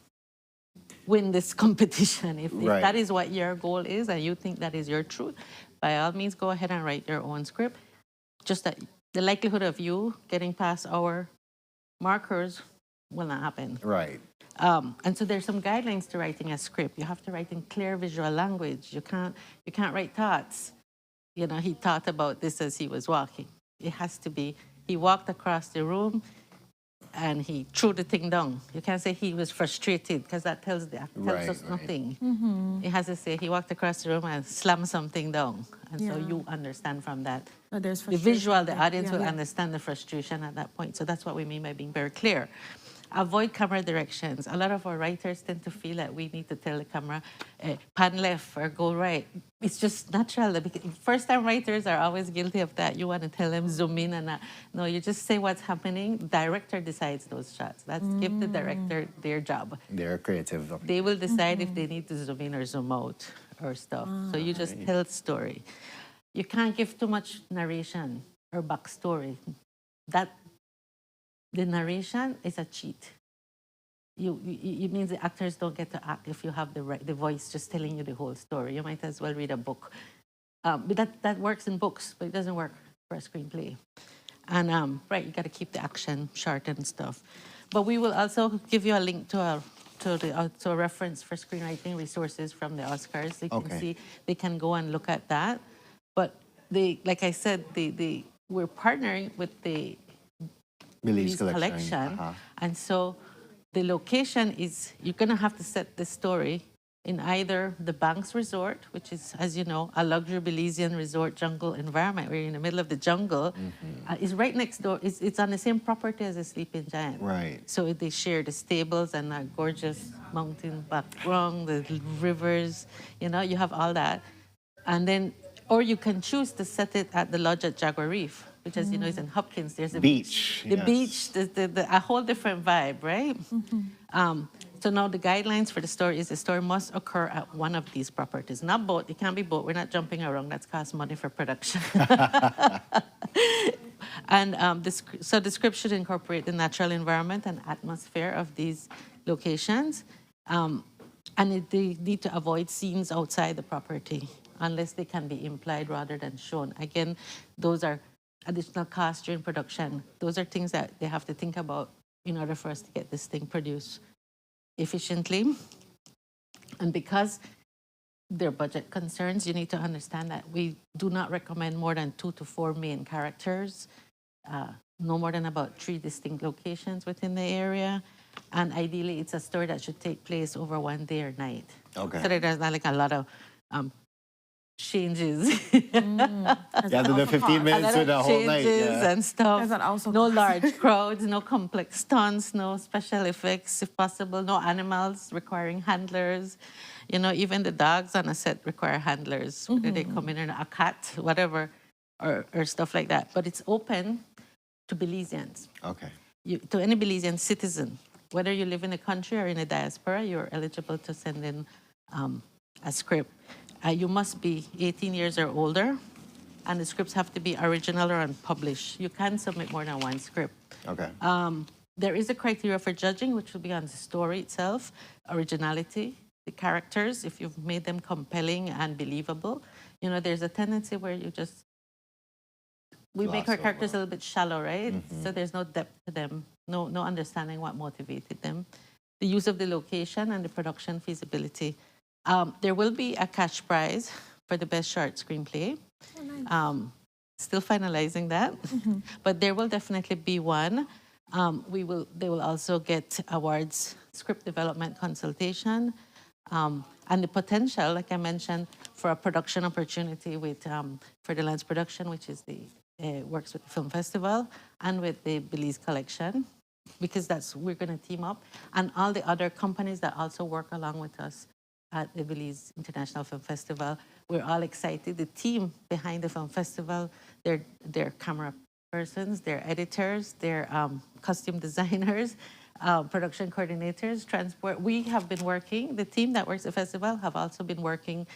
win this competition. If that is what your goal is and you think that is your truth, by all means, go ahead and write your own script. Just that the likelihood of you getting past our markers will not happen. Right. And so there's some guidelines to writing a script. You have to write in clear visual language. You can't write thoughts. You know, he thought about this as he was walking. It has to be, he walked across the room and he threw the thing down. You can't say he was frustrated because that tells us nothing. It has to say he walked across the room and slammed something down. And so you understand from that. There's the visual, the audience will understand the frustration at that point. So that's what we mean by being very clear. Avoid camera directions. A lot of our writers tend to feel that we need to tell the camera, pan left or go right. It's just natural. First-time writers are always guilty of that. You want to tell them zoom in and no, you just say what's happening. Director decides those shots. Give the director their job. They're creative. They will decide if they need to zoom in or zoom out or stuff. So you just tell the story. You can't give too much narration or backstory. The narration is a cheat. It means the actors don't get to act if you have the voice just telling you the whole story. You might as well read a book. But that works in books, but it doesn't work for a screenplay. And you got to keep the action short and stuff. But we will also give you a link to a reference for screenwriting resources from the Oscars. They can see, they can go and look at that. But like I said, we're partnering with the Belize collection. And so the location is, you're going to have to set the story in either the Banks Resort, which is, as you know, a luxury Belizean resort jungle environment. We're in the middle of the jungle. It's right next door. It's on the same property as the Sleeping Giant. Right. So they share the stables and a gorgeous mountain background, the rivers, you know, you have all that. And then, or you can choose to set it at the lodge at Jaguar Reef, which, as you know, is in Hopkins. There's a beach. The beach, a whole different vibe, right? So now the guidelines for the story is the story must occur at one of these properties, not both. It can't be both. We're not jumping around. That's cost money for production. And so the script should incorporate the natural environment and atmosphere of these locations. And they need to avoid scenes outside the property unless they can be implied rather than shown. Again, those are additional costs during production. Those are things that they have to think about in order for us to get this thing produced efficiently. And because there are budget concerns, you need to understand that we do not recommend more than 2 to 4 main characters, no more than about 3 distinct locations within the area. And ideally, it's a story that should take place over 1 day or night. Okay. So that there's not like a lot of changes. Yeah, the 15 minutes with the whole night. Yeah. And stuff. Does that also No cost? large crowds, no complex stunts, no special effects, if possible, no animals requiring handlers. You know, even the dogs on a set require handlers, whether they come in a cat, whatever, or stuff like that. But it's open to Belizeans. Okay. To any Belizean citizen. Whether you live in the country or in the diaspora, you're eligible to send in a script. You must be 18 years or older, and the scripts have to be original or unpublished. You can submit more than 1 script. Okay. There is a criteria for judging, which will be on the story itself, originality, the characters, if you've made them compelling and believable. You know, there's a tendency where we make our characters a little bit shallow, right? So there's no depth to them, no understanding what motivated them. The use of the location and the production feasibility. There will be a cash prize for the best short screenplay. Oh, nice. Still finalizing that, but there will definitely be one. They will also get awards, script development consultation, and the potential, like I mentioned, for a production opportunity with for the Lance Production, which is the works with the film festival and with the Belize collection, because we're going to team up, and all the other companies that also work along with us at the Belize International Film Festival. We're all excited. The team behind the film festival, they're camera persons, they're editors, they're costume designers, production coordinators, transport. We have been working, the team that works at the festival have also been working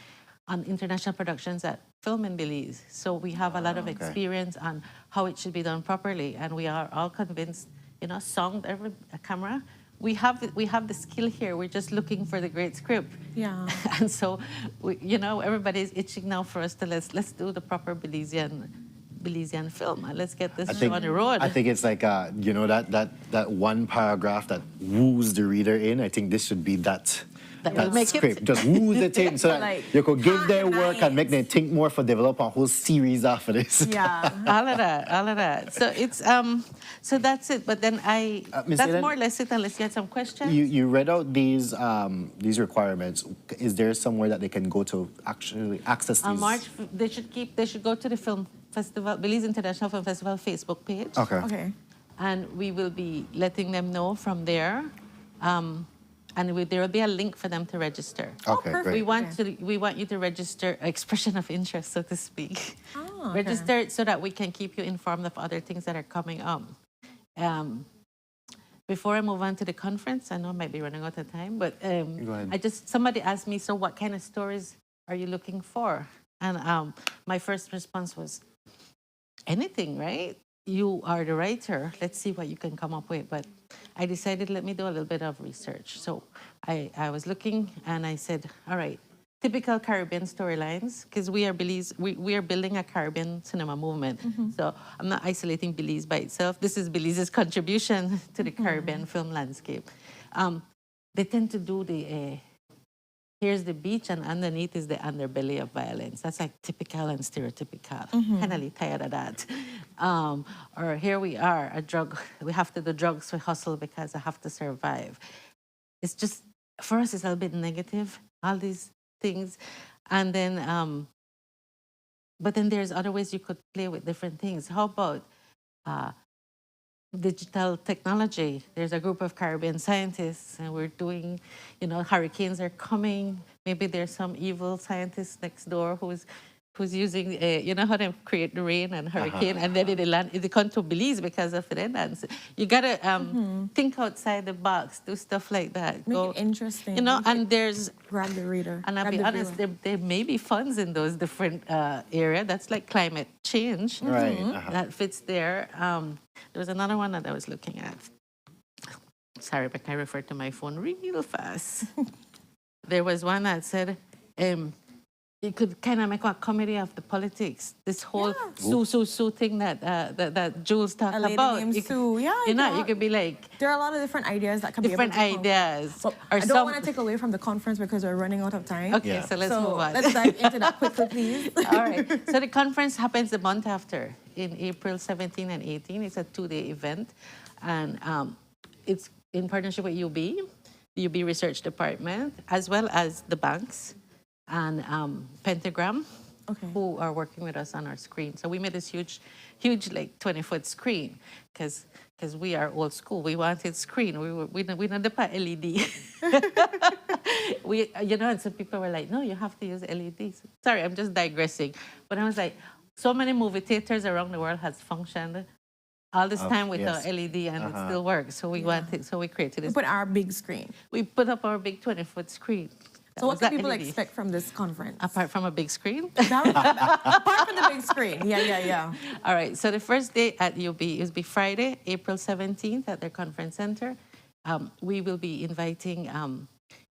on international productions that film in Belize. So we have a lot of experience on how it should be done properly, and we are all convinced, you know, sound, a camera. We have the skill here. We're just looking for the great script. Yeah. And so, you know, everybody's itching now for us to let's do the proper Belizean film and let's get this show on the road. I think it's like you know, that one paragraph that woos the reader in. I think this should be that will make script. it just woos it in so that Like, you could give their work and make them think more for develop a whole series after this. Yeah. all of that. So it's so that's it. But then that's Ellen, more or less it, unless you had some questions. You read out these requirements. Is there somewhere that they can go to actually access these? On March, they should go to the film festival, Belize International Film Festival Facebook page. Okay. And we will be letting them know from there. And there will be a link for them to register. Okay, great. We want you to register, expression of interest, so to speak. Oh, okay. Register so that we can keep you informed of other things that are coming up. Before I move on to the conference, I know I might be running out of time, but Go ahead. somebody asked me, so what kind of stories are you looking for? And my first response was, anything, right? You are the writer. Let's see what you can come up with. But I decided, let me do a little bit of research. So I was looking and I said, all right, typical Caribbean storylines, because we are Belize, we are building a Caribbean cinema movement. So I'm not isolating Belize by itself. This is Belize's contribution to the Caribbean film landscape. They tend to do here's the beach and underneath is the underbelly of violence. That's like typical and stereotypical. Kind of tired of that. Or here we are, we have to do drugs, we hustle because I have to survive. It's just, for us, it's a little bit negative, all these things. And then, but then there's other ways you could play with different things. How about digital technology? There's a group of Caribbean scientists and we're doing, you know, hurricanes are coming. Maybe there's some evil scientist next door who's who's using, you know how they create the rain and hurricane, and then they come to Belize because of it. And you gotta think outside the box, do stuff like that. Make it interesting. You know, Make and it there's grab the reader. and I'll grab be the honest, viewer. there may be funds in those different area. That's like climate change. Right. That fits there. There was another one that I was looking at. Sorry, but I referred to my phone real fast. There was one that said, you could kind of make a comedy of the politics. This whole Sue thing that Jules talked A lady about. named Sue. Yeah, You know, you could be like... There are a lot of different ideas that can different be able to ideas. But I don't want to take away from the conference because we're running out of time. Okay, so let's move on. Let's dive into that quickly, please. All right. So the conference happens the month after, in April 17 and 18. It's a 2-day event. And it's in partnership with UB, the UB Research Department, as well as the banks and Pentagram, who are working with us on our screen. So we made this huge, like 20-foot screen because we are old school. We wanted screen. We not the LED. You know, and some people were like, no, you have to use LEDs. Sorry, I'm just digressing. But I was like, so many movie theaters around the world has functioned all this time with the LED and it still works. So we wanted, so we created this. We put our big screen. We put up our big 20-foot screen. So what can people expect from this conference? Apart from a big screen? Apart from the big screen. Yeah. All right. So the first day at UB is be Friday, April 17th at their conference center. We will be inviting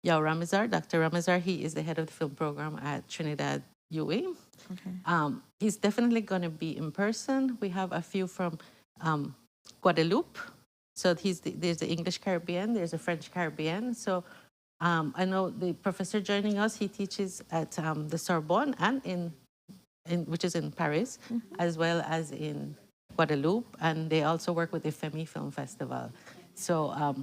Yao Ramazar, Dr. Ramazar. He is the head of the film program at Trinidad UA. He's definitely going to be in person. We have a few from Guadeloupe. So there's the English Caribbean, there's a French Caribbean. So I know the professor joining us, he teaches at the Sorbonne and which is in Paris, as well as in Guadeloupe, and they also work with the FEMI Film Festival. So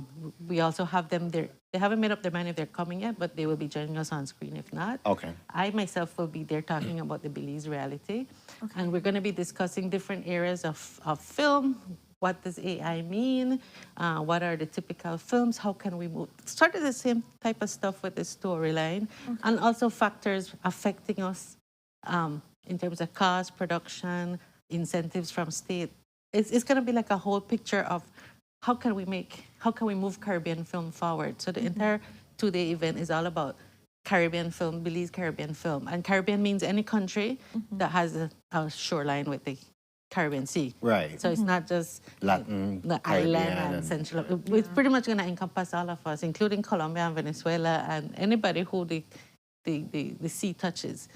we also have them there. They haven't made up their mind if they're coming yet, but they will be joining us on screen if not. I myself will be there talking about the Belize reality, and we're going to be discussing different areas of film. What does AI mean? What are the typical films? How can we move? Started the same type of stuff with the storyline, and also factors affecting us in terms of cost, production, incentives from state. It's going to be like a whole picture of how can we move Caribbean film forward. So the entire 2-day event is all about Caribbean film, Belize Caribbean film, and Caribbean means any country that has a shoreline with the Caribbean Sea. Right. So it's not just Latin, the Caribbean, island and Central. It's pretty much going to encompass all of us, including Colombia and Venezuela and anybody who the sea touches.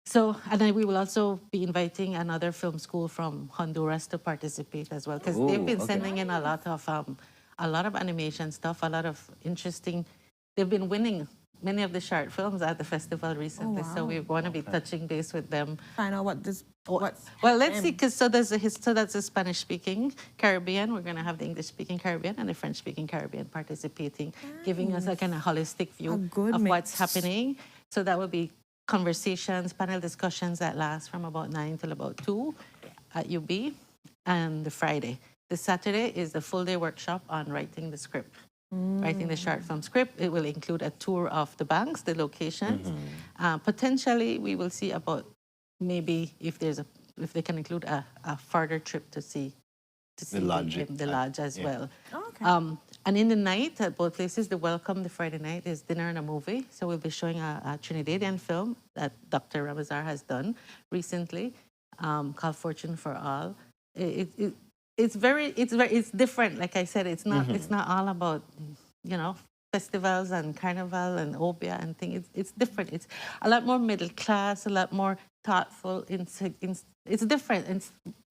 So, and then we will also be inviting another film school from Honduras to participate as well, because they've been sending in a lot of animation stuff, a lot of interesting. They've been winning many of the short films at the festival recently, so we want to be touching base with them. Find out what's well, let's see, because so that's the Spanish-speaking Caribbean. We're going to have the English-speaking Caribbean and the French-speaking Caribbean participating, giving us a kind of holistic view of what's happening. So that will be conversations, panel discussions that last from about 9 till about 2 at UB, and the Friday. The Saturday is the full-day workshop on writing the script. Writing the short film script. It will include a tour of the banks, the locations. Potentially, we will see about maybe if they can include a further trip to see the lodge as well. And in the night at both places, the welcome, the Friday night, is dinner and a movie. So we'll be showing a Trinidadian film that Dr. Ramazar has done recently, called Fortune for All. It's different. Like I said, it's not all about, festivals and carnival and obia and things. It's different. It's a lot more middle class, a lot more thoughtful. It's different, and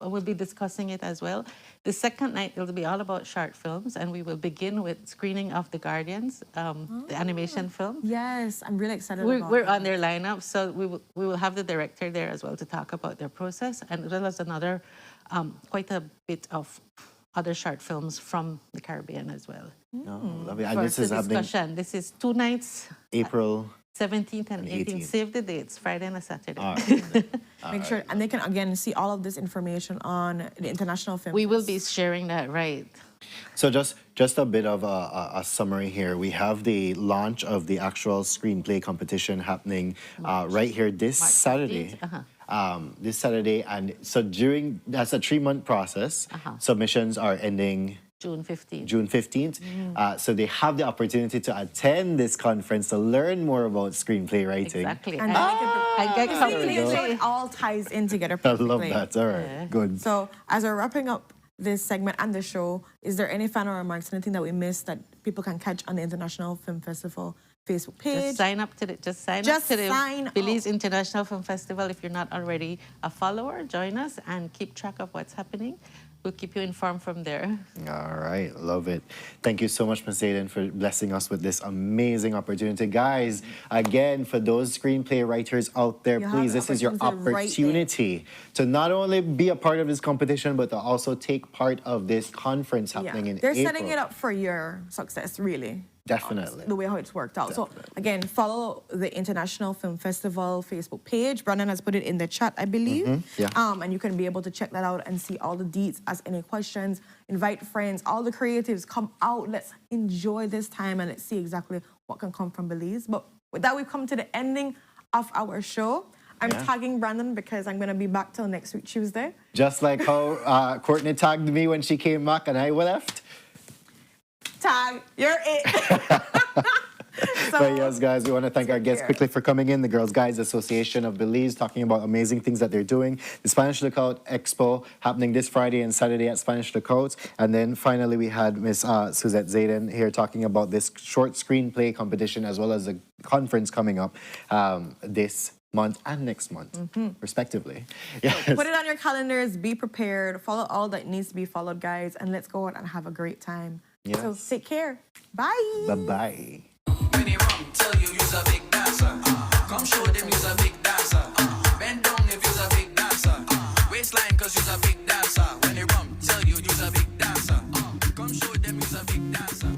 we'll be discussing it as well. The second night, it'll be all about short films, and we will begin with screening of The Guardians, the animation film. Yes, I'm really excited We're about on their lineup, so we will have the director there as well to talk about their process, and as well as another, quite a bit of other short films from the Caribbean as well. Love it. And this is happening. This is 2 nights. April 17th and 18th. Save the dates, Friday and a Saturday. Make sure, and they can again see all of this information on the International Film We will Fest. be sharing that, right. So just a bit of a summary here. We have the launch of the actual screenplay competition happening right here this Saturday. This Saturday, and so that's a 3-month process. Submissions are ending June 15th. June 15th. So they have the opportunity to attend this conference to learn more about screenplay writing. Exactly. And it all ties in together I perfectly. love that. All right, good. So as we're wrapping up this segment and the show, is there any final remarks, anything that we missed that people can catch on the International Film Festival Facebook page? Just sign up to the Belize International Film Festival. If you're not already a follower, join us and keep track of what's happening. We'll keep you informed from there. All right, love it. Thank you so much, Ms. Zayden, for blessing us with this amazing opportunity. Guys, again, for those screenplay writers out there, please, this is your opportunity to not only be a part of this competition, but to also take part of this conference happening in They're April. setting it up for your success, really. Definitely. The way how it's worked out. So again, follow the International Film Festival Facebook page. Brandon has put it in the chat, I believe. And you can be able to check that out and see all the deets, ask any questions, invite friends, all the creatives, come out. Let's enjoy this time and let's see exactly what can come from Belize. But with that, we've come to the ending of our show. I'm tagging Brandon because I'm going to be back till next week, Tuesday. Just like how Courtney tagged me when she came back and I left. Tag, you're it. But yes, guys, we want to thank our guests quickly for coming in. The Girls Guides Association of Belize, talking about amazing things that they're doing. The Spanish Lookout Expo happening this Friday and Saturday at Spanish Lookouts. And then finally, we had Miss Suzette Zayden here talking about this short screenplay competition as well as a conference coming up this month and next month, respectively. Yes. Put it on your calendars, be prepared, follow all that needs to be followed, guys, and let's go out and have a great time. Yes. So take care. Bye. Bye-bye. Tell you you's a big dancer. Come show them you's a big dancer. Bend down if you's a big dancer. Waistline cause you's a big dancer. When they rum, tell you you's a big dancer. Come show them you's a big dancer.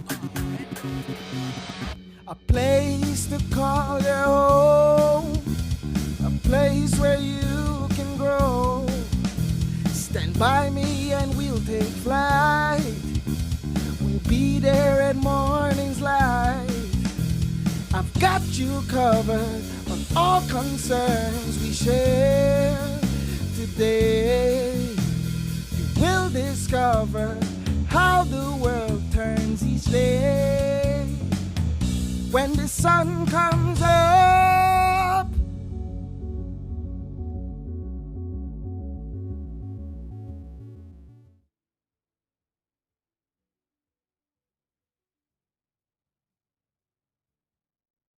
A place to call your home. A place where you can grow. Stand by me and we'll take flight. We'll be there at morning's light. I've got you covered on all concerns we share today. You will discover how the world turns each day. When the sun comes up